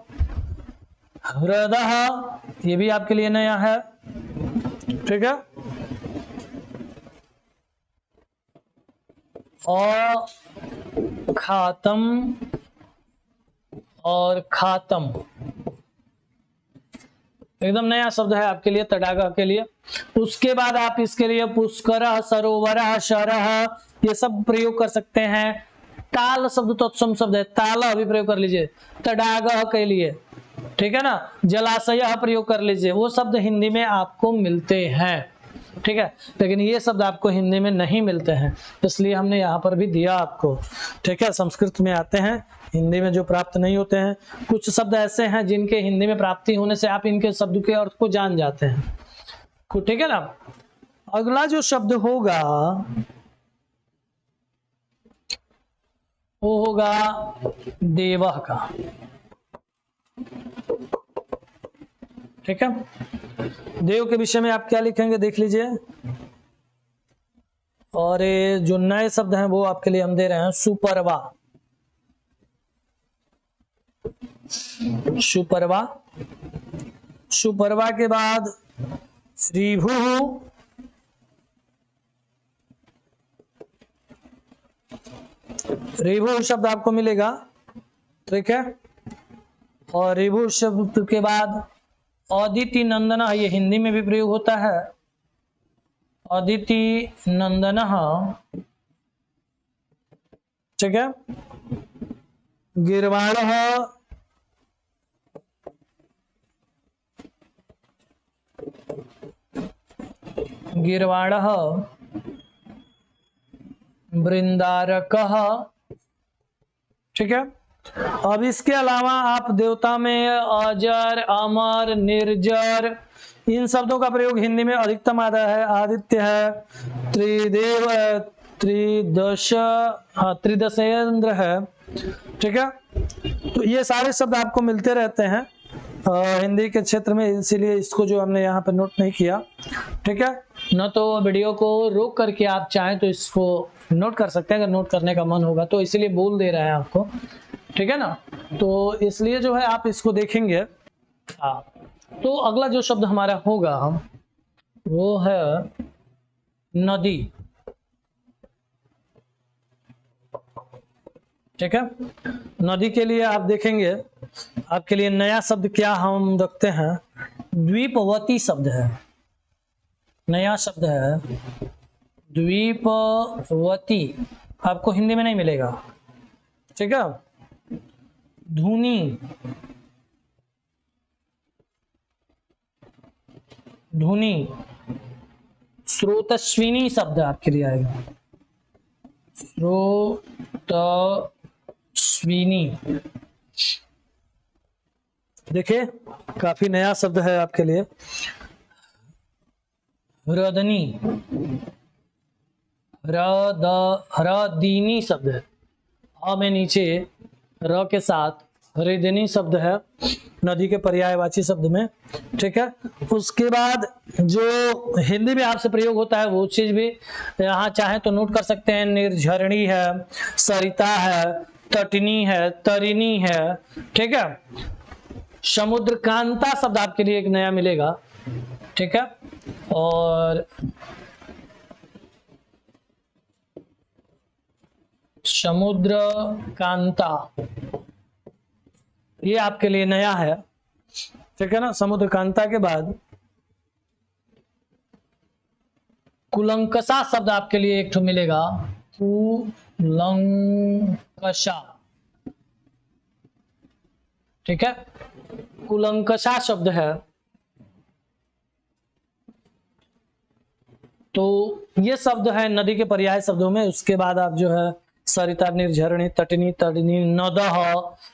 हृदय, ये भी आपके लिए नया है, ठीक है। और खातम और खातम एकदम नया शब्द है आपके लिए तड़ागा के लिए। उसके बाद आप इसके लिए पुष्कर, सरोवर, शरह ये सब प्रयोग कर सकते हैं। ताल शब्द तत्सम शब्द है, ताल भी प्रयोग कर लीजिए तड़ागा के लिए, ठीक है ना। जलाशय प्रयोग कर लीजिए, वो शब्द हिंदी में आपको मिलते हैं, ठीक है, लेकिन ये शब्द आपको हिंदी में नहीं मिलते हैं, इसलिए हमने यहाँ पर भी दिया आपको, ठीक है। संस्कृत में आते हैं, हिंदी में जो प्राप्त नहीं होते हैं। कुछ शब्द ऐसे हैं जिनके हिंदी में प्राप्ति होने से आप इनके शब्द के अर्थ को जान जाते हैं, ठीक है ना। अगला जो शब्द होगा वो होगा देवह का, ठीक है। देव के विषय में आप क्या लिखेंगे देख लीजिए। और ये जो नए शब्द हैं वो आपके लिए हम दे रहे हैं सुपरवा, सुपरवा, सुपरवा के बाद रिभु, रिभु शब्द आपको मिलेगा, ठीक है। और रिभु शब्द के बाद अदिति नंदन, ये हिंदी में भी प्रयोग होता है, अदिति नंदन, ठीक है। गिरवाण, गिरवाण, वृंदारक, ठीक है। अब इसके अलावा आप देवता में अजर, अमर, निर्जर इन शब्दों का प्रयोग हिंदी में अधिकतम आता है। आदित्य है, त्रिदेव, त्रिदश, त्रिदशेंद्र है, ठीक है। तो ये सारे शब्द आपको मिलते रहते हैं हिंदी के क्षेत्र में, इसीलिए इसको जो हमने यहाँ पर नोट नहीं किया, ठीक है। न तो वीडियो को रोक करके आप चाहें तो इसको नोट कर सकते हैं अगर नोट करने का मन होगा, तो इसीलिए बोल दे रहे हैं आपको, ठीक है ना। तो इसलिए जो है आप इसको देखेंगे। हाँ, तो अगला जो शब्द हमारा होगा वो है नदी। ठीक है, नदी के लिए आप देखेंगे, आपके लिए नया शब्द क्या हम रखते हैं, द्वीपवती शब्द है, नया शब्द है द्वीपवती, आपको हिंदी में नहीं मिलेगा। ठीक है, धुनी, धुनी, स्रोतस्विनी शब्द आपके लिए आएगा, स्रोतस्विनी। देखिए काफी नया शब्द है आपके लिए। हृदनी, हृदीनी शब्द है, अ में नीचे र के साथ हृदनी शब्द है नदी के पर्यायवाची शब्द में। ठीक है, उसके बाद जो हिंदी में आपसे प्रयोग होता है वो चीज भी यहाँ चाहे तो नोट कर सकते हैं। निर्झरणी है, सरिता है, तटनी है, तरिणी है। ठीक है, समुद्र कांता शब्द आपके लिए एक नया मिलेगा। ठीक है, और समुद्र कांता ये आपके लिए नया है। ठीक है ना, समुद्र कांता के बाद कुलंकषा शब्द आपके लिए एक ठो मिलेगा, कुलंकषा। ठीक है, कुलंकषा शब्द है। तो ये शब्द है नदी के पर्याय शब्दों में। उसके बाद आप जो है सरिता, निर्झरणी, तटनी, तड़नी, नदह,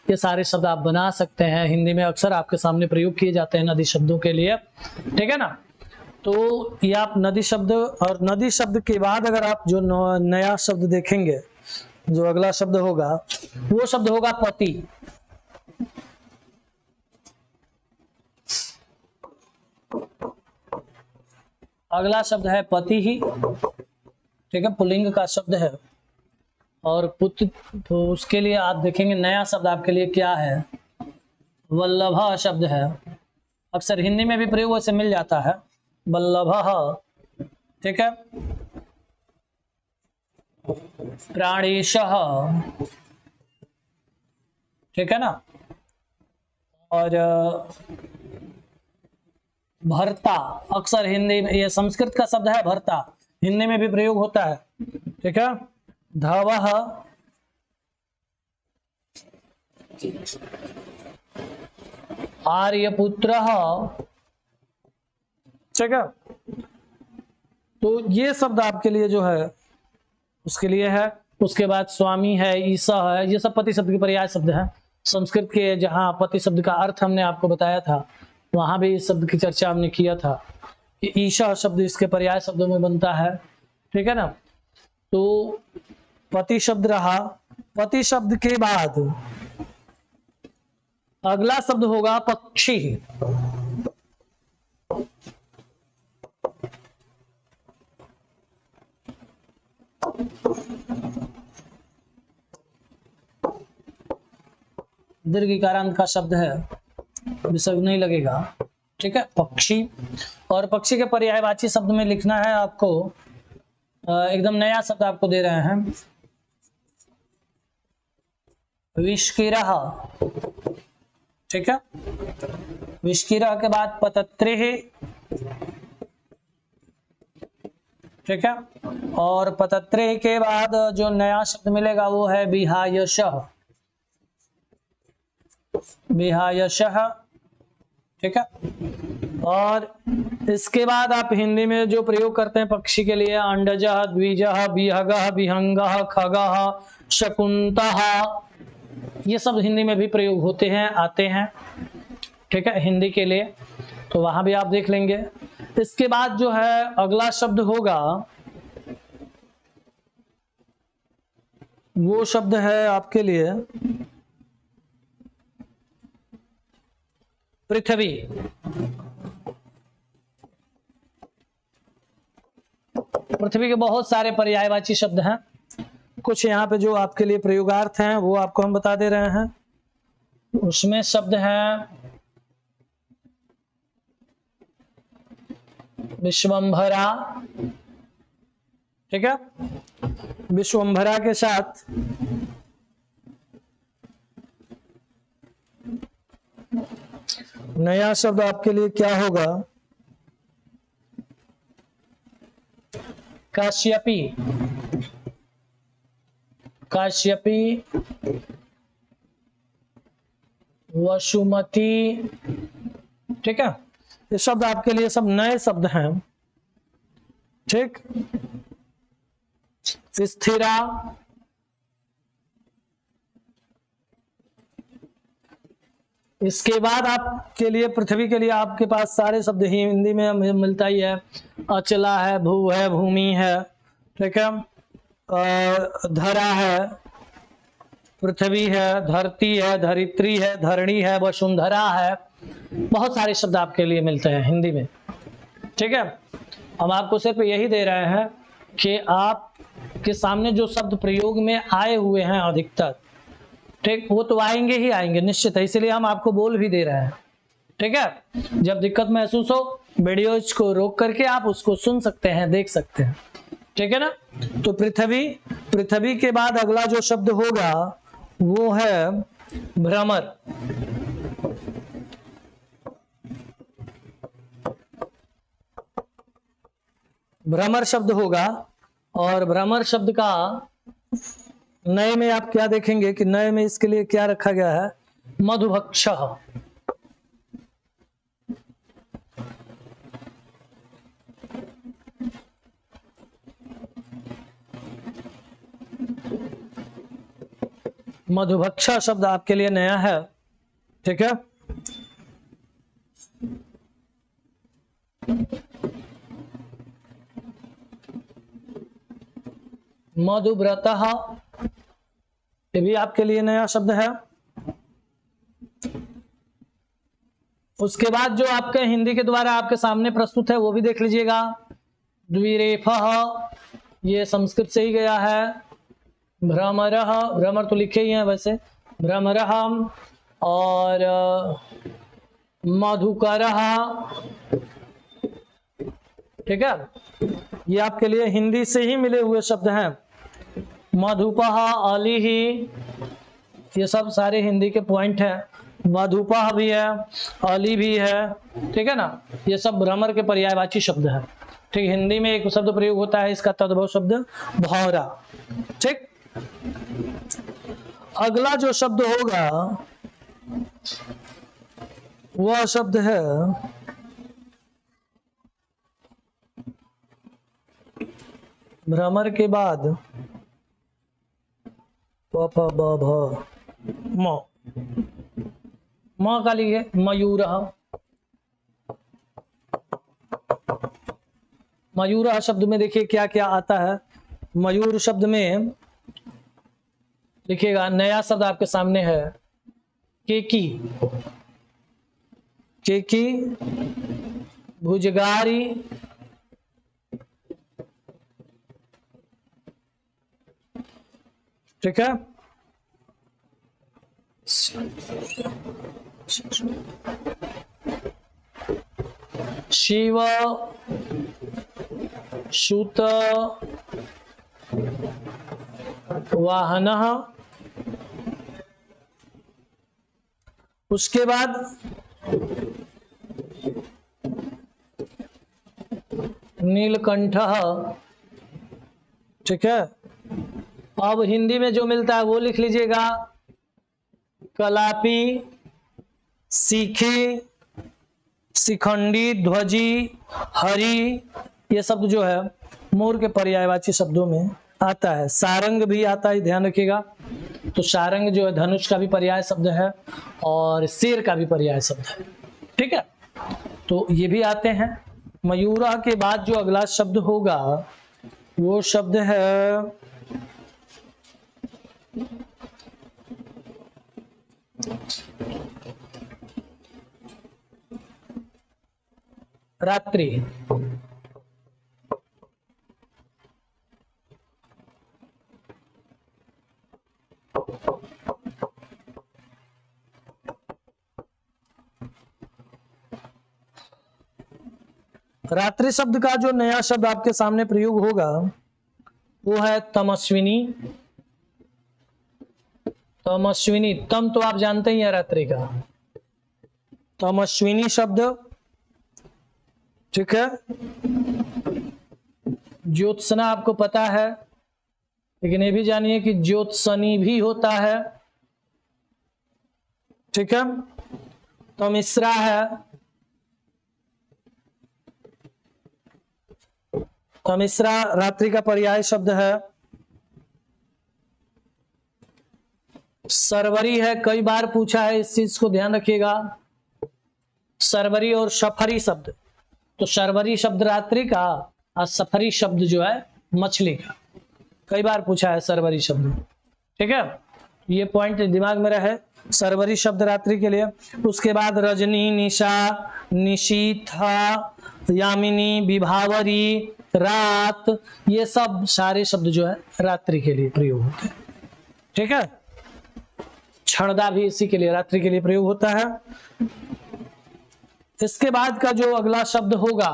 ये सारे शब्द आप बना सकते हैं। हिंदी में अक्सर आपके सामने प्रयोग किए जाते हैं नदी शब्दों के लिए। ठीक है ना, तो ये आप नदी शब्द, और नदी शब्द के बाद अगर आप जो नया शब्द देखेंगे, जो अगला शब्द होगा वो शब्द होगा पति। अगला शब्द है पति ही। ठीक है, पुल्लिंग का शब्द है। और पुत्र, तो उसके लिए आप देखेंगे नया शब्द आपके लिए क्या है, वल्लभ शब्द है। अक्सर हिंदी में भी प्रयोग से मिल जाता है, वल्लभ। ठीक है, प्राणेशः। ठीक है ना, और भर्ता, अक्सर हिंदी में, ये संस्कृत का शब्द है भर्ता, हिंदी में भी प्रयोग होता है। ठीक है, धवः, आर्यपुत्रः। ठीक है, तो ये शब्द आपके लिए जो है उसके लिए है। उसके बाद स्वामी है, ईसा है, ये सब पति शब्द के पर्याय शब्द है। संस्कृत के जहां पति शब्द का अर्थ हमने आपको बताया था, वहां भी इस शब्द की चर्चा हमने किया था कि ईशा शब्द इसके पर्याय शब्दों में बनता है। ठीक है ना, तो पति शब्द रहा। पति शब्द के बाद अगला शब्द होगा पक्षी। दीर्घ इकारांत का शब्द है, विसर्ग नहीं लगेगा। ठीक है, पक्षी। और पक्षी के पर्यायवाची शब्द में लिखना है आपको, एकदम नया शब्द आपको दे रहे हैं, विष्किरः। ठीक है, विष्किरः के बाद पतत्रिः। ठीक है, और पतत्रिः के बाद जो नया शब्द मिलेगा वो है विहायशः, विहायशः। ठीक है, और इसके बाद आप हिंदी में जो प्रयोग करते हैं पक्षी के लिए, अंडजः, द्विजः, विहगः, विहंगः, खगः, शकुन्तः, ये सब हिंदी में भी प्रयोग होते हैं, आते हैं। ठीक है, हिंदी के लिए, तो वहां भी आप देख लेंगे। इसके बाद जो है अगला शब्द होगा, वो शब्द है आपके लिए पृथ्वी। पृथ्वी के बहुत सारे पर्यायवाची शब्द हैं, कुछ यहाँ पे जो आपके लिए प्रयोगार्थ हैं वो आपको हम बता दे रहे हैं। उसमें शब्द है विश्वंभरा, ठीक है। विश्वंभरा के साथ नया शब्द आपके लिए क्या होगा? काश्यपी, काश्यपी, वसुमती, ठीक है। ये शब्द आपके लिए सब नए शब्द हैं, ठीक। स्थिरा, इसके बाद आपके लिए पृथ्वी के लिए आपके पास सारे शब्द ही हिंदी में मिलता ही है। अचला है, भू है, भूमि है, ठीक है, धरा है, पृथ्वी है, धरती है, धरित्री है, धरणी है, वसुंधरा है। बहुत सारे शब्द आपके लिए मिलते हैं हिंदी में, ठीक है। हम आपको सिर्फ यही दे रहे हैं कि आपके सामने जो शब्द प्रयोग में आए हुए हैं अधिकतर, ठीक, वो तो आएंगे ही आएंगे निश्चित है, इसलिए हम आपको बोल भी दे रहे हैं, ठीक है। जब दिक्कत महसूस हो वीडियोज को रोक करके आप उसको सुन सकते हैं, देख सकते हैं, ठीक है ना। तो पृथ्वी, पृथ्वी के बाद अगला जो शब्द होगा वो है भ्रमर। भ्रमर शब्द होगा, और भ्रमर शब्द का नए में आप क्या देखेंगे कि नए में इसके लिए क्या रखा गया है? मधुभक्षः। मधुभक्षः शब्द आपके लिए नया है, ठीक है। मधुव्रतः, ये भी आपके लिए नया शब्द है। उसके बाद जो आपके हिंदी के द्वारा आपके सामने प्रस्तुत है वो भी देख लीजिएगा। द्विरेफः, ये संस्कृत से ही गया है। भ्रमरः, भ्रमर तो लिखे ही हैं वैसे, भ्रमरः, और मधुकरः, ठीक है। ये आपके लिए हिंदी से ही मिले हुए शब्द हैं। मधुपः, अलिः, ये सब सारे हिंदी के पॉइंट हैं। मधुपः भी है, अली भी है, ठीक है ना। ये सब भ्रमर के पर्यायवाची शब्द है, ठीक। हिंदी में एक शब्द प्रयोग होता है, इसका तद्भव शब्द भौरा, ठीक। अगला जो शब्द होगा वह शब्द है भ्रमर के बाद प फ ब भ म, म का लिए मयूरः। मयूरः शब्द में देखिए क्या क्या आता है। मयूर शब्द में लिखिएगा, नया शब्द आपके सामने है केकी, केकी, भुजगारी, ठीक है। शिव, सूत, वाहनः। उसके बाद नीलकंठः, ठीक है। अब हिंदी में जो मिलता है वो लिख लीजिएगा। कलापी, सीखी, शिखंडी, ध्वजी, हरि, ये शब्द जो है मोर के पर्यायवाची शब्दों में आता है। सारंग भी आता है, ध्यान रखिएगा। तो सारंग जो है धनुष का भी पर्याय शब्द है और शेर का भी पर्याय शब्द है, ठीक है। तो ये भी आते हैं। मयूरा के बाद जो अगला शब्द होगा वो शब्द है रात्रि। रात्रि शब्द का जो नया शब्द आपके सामने प्रयोग होगा वो है तमस्विनी। तमस्विनी, तम तो आप जानते ही हैं रात्रि का, तमस्विनी शब्द, ठीक है। ज्योत्सना आपको पता है, लेकिन ये भी जानिए कि ज्योत्सनी भी होता है, ठीक है। तमिश्रा है, तमिश्रा रात्रि का पर्याय शब्द है। सरवरी है, कई बार पूछा है, इस चीज को ध्यान रखिएगा। सरवरी और सफरी शब्द, तो सरवरी शब्द रात्रि का और सफरी शब्द जो है मछली का, कई बार पूछा है सरवरी शब्द, ठीक है। ये पॉइंट दिमाग में रहे, सरवरी शब्द रात्रि के लिए। उसके बाद रजनी, निशा, निशीथा, यामिनी, विभावरी, रात, ये सब सारे शब्द जो है रात्रि के लिए प्रयोग होते हैं, ठीक है। क्षणदा भी इसी के लिए, रात्रि के लिए प्रयोग होता है। इसके बाद का जो अगला शब्द होगा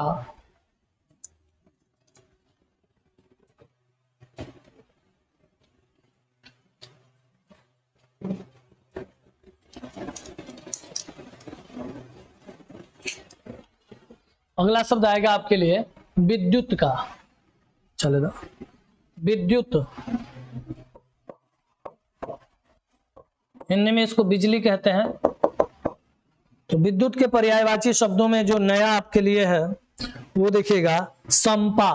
अगला शब्द आएगा आपके लिए विद्युत का, चलेगा। विद्युत, हिंदी में इसको बिजली कहते हैं। तो विद्युत के पर्यायवाची शब्दों में जो नया आपके लिए है वो देखिएगा संपा।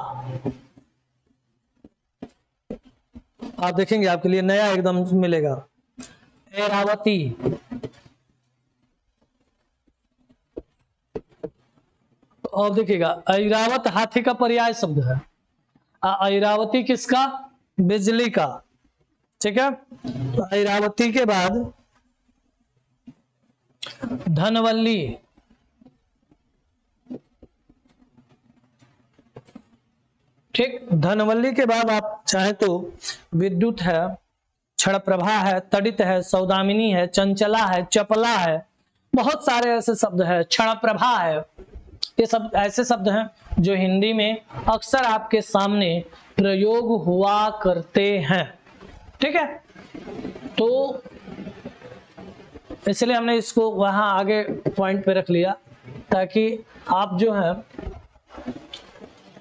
आप देखेंगे आपके लिए नया एकदम मिलेगा। ऐरावती, और देखिएगा ऐरावत हाथी का पर्याय शब्द है, ऐरावती किसका? बिजली का, ठीक है। तो ऐरावती के बाद धनवल्ली, ठीक। धनवल्ली के बाद आप चाहे तो विद्युत है, क्षण प्रभा है, तड़ित है, सौदामिनी है, चंचला है, चपला है, बहुत सारे ऐसे शब्द है, क्षण प्रभा है। ये सब ऐसे शब्द हैं जो हिंदी में अक्सर आपके सामने प्रयोग हुआ करते हैं, ठीक है। तो इसलिए हमने इसको वहां आगे पॉइंट पे रख लिया, ताकि आप जो है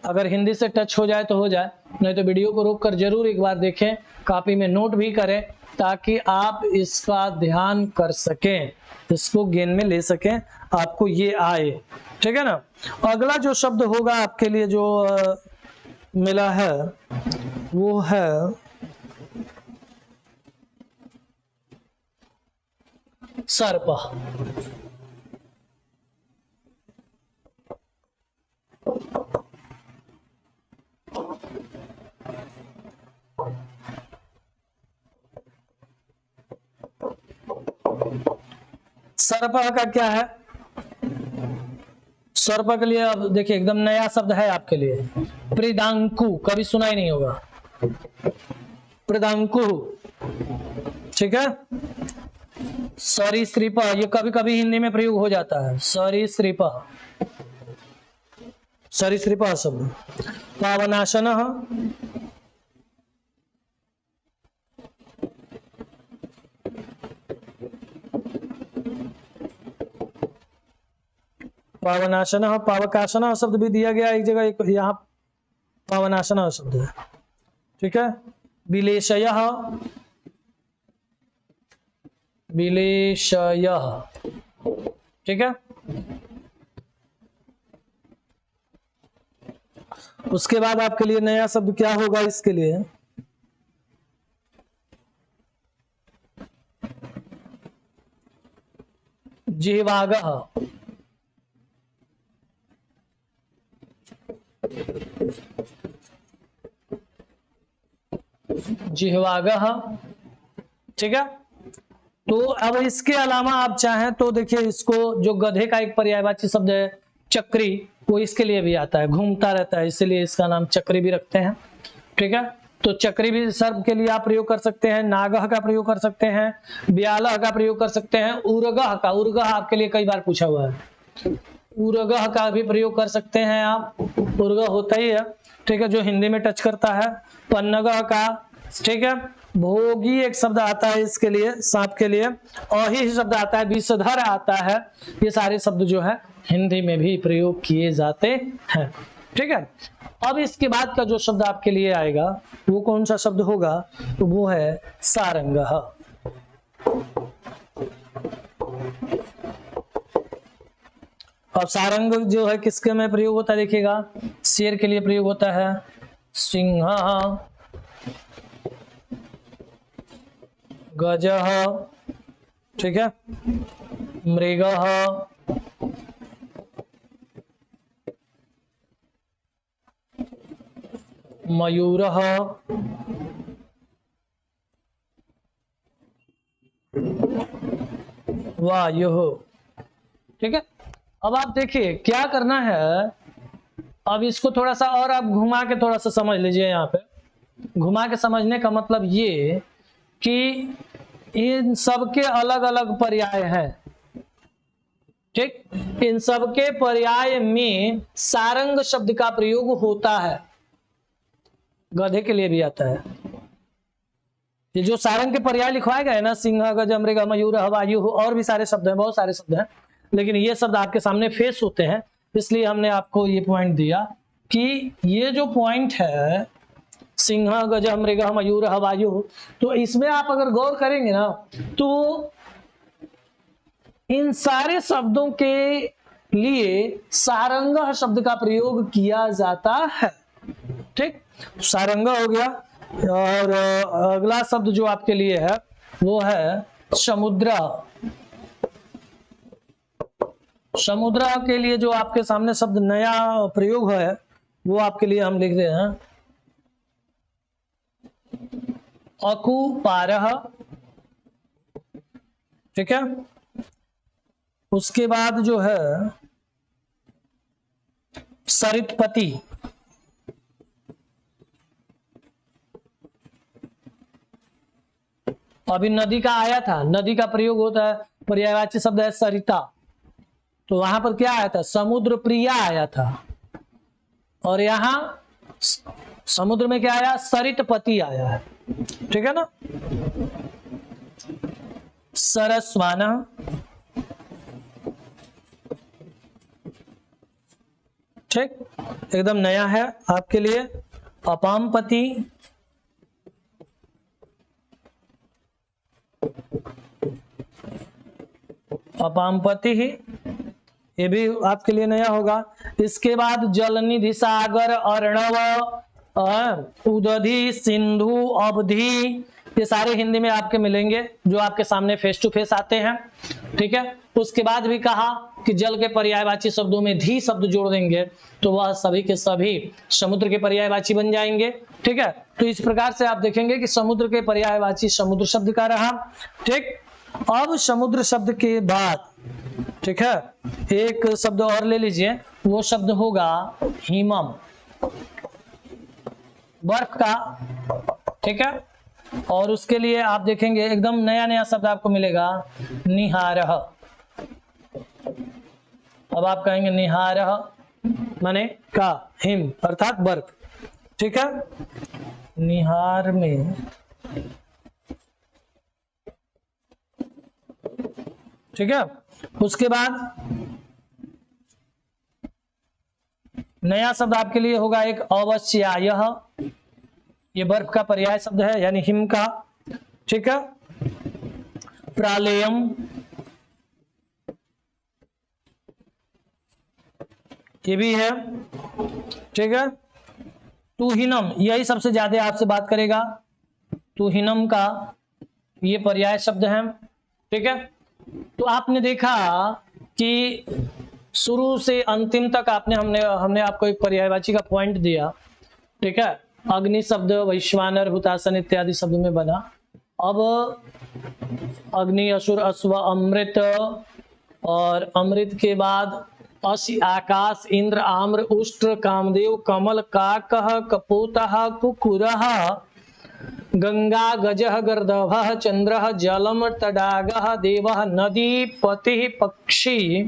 अगर हिंदी से टच हो जाए तो हो जाए, नहीं तो वीडियो को रोक कर जरूर एक बार देखें, कॉपी में नोट भी करें, ताकि आप इसका ध्यान कर सकें, इसको गेन में ले सकें, आपको ये आए, ठीक है ना। अगला जो शब्द होगा आपके लिए जो मिला है वो है सर्प। सर्प का क्या है? सर्प के लिए अब देखिए एकदम नया शब्द है आपके लिए, प्रिदांकु, कभी सुना ही नहीं होगा, प्रिदांकु, ठीक है। सरीसृप, ये कभी कभी हिंदी में प्रयोग हो जाता है, सरीसृप, सरीसृप शब्द। पावनाशन, पावनाशन, पावकाशन शब्द भी दिया गया एक जगह, एक यहाँ पावनाशन शब्द है, ठीक है। विलेशय, विलेशय, ठीक है। उसके बाद आपके लिए नया शब्द क्या होगा इसके लिए? जिह्वागः, जिह्वागः, ठीक है। तो अब इसके अलावा आप चाहें तो देखिए, इसको जो गधे का एक पर्यायवाची शब्द है चक्री, वो इसके लिए भी आता है, घूमता रहता है, इसलिए इसका नाम चक्री भी रखते हैं, ठीक है। तो चक्री भी सर्प के लिए आप प्रयोग कर सकते हैं, नागह का प्रयोग कर सकते हैं, ब्यालह का प्रयोग कर सकते हैं, उर्गह का, उर्गह आपके लिए कई बार पूछा हुआ है, उर्गह का भी प्रयोग कर सकते हैं आप, उर्गह होता ही है, ठीक है, जो हिंदी में टच करता है। पन्नगह का, ठीक है। भोगी एक शब्द आता है इसके लिए, सांप के लिए। अहि शब्द आता है, विषधर आता है। ये सारे शब्द जो है हिंदी में भी प्रयोग किए जाते हैं, ठीक है। अब इसके बाद का जो शब्द आपके लिए आएगा वो कौन सा शब्द होगा, तो वो है सारंगः। अब सारंग जो है किसके में प्रयोग होता है, देखिएगा, शेर के लिए प्रयोग होता है। सिंह, गजः, ठीक है, मृगः, मयूरः, वायुः, ठीक है। अब आप देखिए क्या करना है, अब इसको थोड़ा सा और आप घुमा के थोड़ा सा समझ लीजिए। यहाँ पे घुमा के समझने का मतलब ये कि इन सबके अलग अलग पर्याय हैं, ठीक। इन सबके पर्याय में सारंग शब्द का प्रयोग होता है। गधे के लिए भी आता है। ये जो सारंग के पर्याय लिखवाए गए ना, सिंह, गज, मृग, मयूर, वायु, और भी सारे शब्द हैं, बहुत सारे शब्द हैं, लेकिन ये शब्द आपके सामने फेस होते हैं, इसलिए हमने आपको ये पॉइंट दिया कि ये जो पॉइंट है सिंह, गज, मृग, मयूर, वायु, तो इसमें आप अगर गौर करेंगे ना तो इन सारे शब्दों के लिए सारंग शब्द का प्रयोग किया जाता है, ठीक। सारंग हो गया। और अगला शब्द जो आपके लिए है वो है समुद्र। समुद्र के लिए जो आपके सामने शब्द नया प्रयोग है वो आपके लिए हम लिख रहे हैं अकुपारः, ठीक है। उसके बाद जो है सरितपति, अभी नदी का आया था, नदी का प्रयोग होता है, पर्यायवाची शब्द है सरिता, तो वहां पर क्या आया था, समुद्र प्रिया आया था, और यहां समुद्र में क्या आया, सरितपति आया है, ठीक है ना। सरस्वान, ठीक, एकदम नया है आपके लिए। अपामपति, अपामपति ही, ये भी आपके लिए नया होगा। इसके बाद जलनिधि, सागर, अर्णव, उदधि, सिंधु, अवधि, ये सारे हिंदी में आपके मिलेंगे जो आपके सामने फेस टू फेस आते हैं, ठीक है। उसके बाद भी कहा कि जल के पर्यायवाची शब्दों में धी शब्द जोड़ देंगे तो वह सभी के सभी समुद्र के पर्यायवाची बन जाएंगे, ठीक है। तो इस प्रकार से आप देखेंगे कि समुद्र के पर्यायवाची समुद्र शब्द का रहा, ठीक। अब समुद्र शब्द के बाद, ठीक है, एक शब्द और ले लीजिए, वो शब्द होगा हिमम, बर्फ का, ठीक है। और उसके लिए आप देखेंगे एकदम नया नया शब्द आपको मिलेगा, निहारः। अब आप कहेंगे निहारः माने का, हिम अर्थात बर्फ, ठीक है। निहार में ठीक है। उसके बाद नया शब्द आपके लिए होगा एक अवस्यायः, ये बर्फ का पर्याय शब्द है यानी हिम का, ठीक है। प्रालेयम, ये भी है, ठीक है। तुहिनम, यही सबसे ज्यादा आपसे बात करेगा, तुहिनम का ये पर्याय शब्द है, ठीक है। तो आपने देखा कि शुरू से अंतिम तक हमने आपको एक पर्यायवाची का पॉइंट दिया, ठीक है। अग्नि शब्द वैश्वानर, हुतासन इत्यादि शब्द में बना। अब अग्नि, असुर, अश्व, अमृत, और अमृत के बाद असी, आकाश, इंद्र, आम्र, उष्ट्र, कामदेव, कमल, काकः, कपोतः, कुकुरः, गंगा, गजः, गर्दभः, चंद्रः, जलम, तडागः, देवः, नदी, पतिः, पक्षी,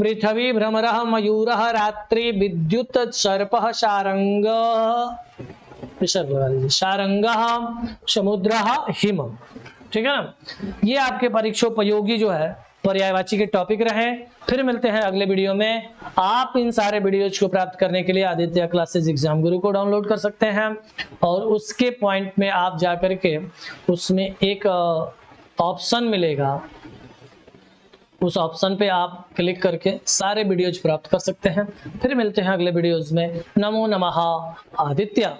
पृथ्वी भ्रमरः मयूरः रात्रि विद्युत सर्पः शारंगः, विसर्ग लगा दीजिए, शारंगः समुद्रः हिम। ठीक है ना, ये आपके परीक्षोपयोगी जो है पर्यायवाची के टॉपिक रहे। फिर मिलते हैं अगले वीडियो में। आप इन सारे वीडियोज को प्राप्त करने के लिए आदित्य क्लासेस एग्जाम गुरु को डाउनलोड कर सकते हैं और उसके पॉइंट में आप जाकर के उसमें एक ऑप्शन मिलेगा, उस ऑप्शन पे आप क्लिक करके सारे वीडियोज प्राप्त कर सकते हैं। फिर मिलते हैं अगले वीडियोज में। नमो नमः आदित्य।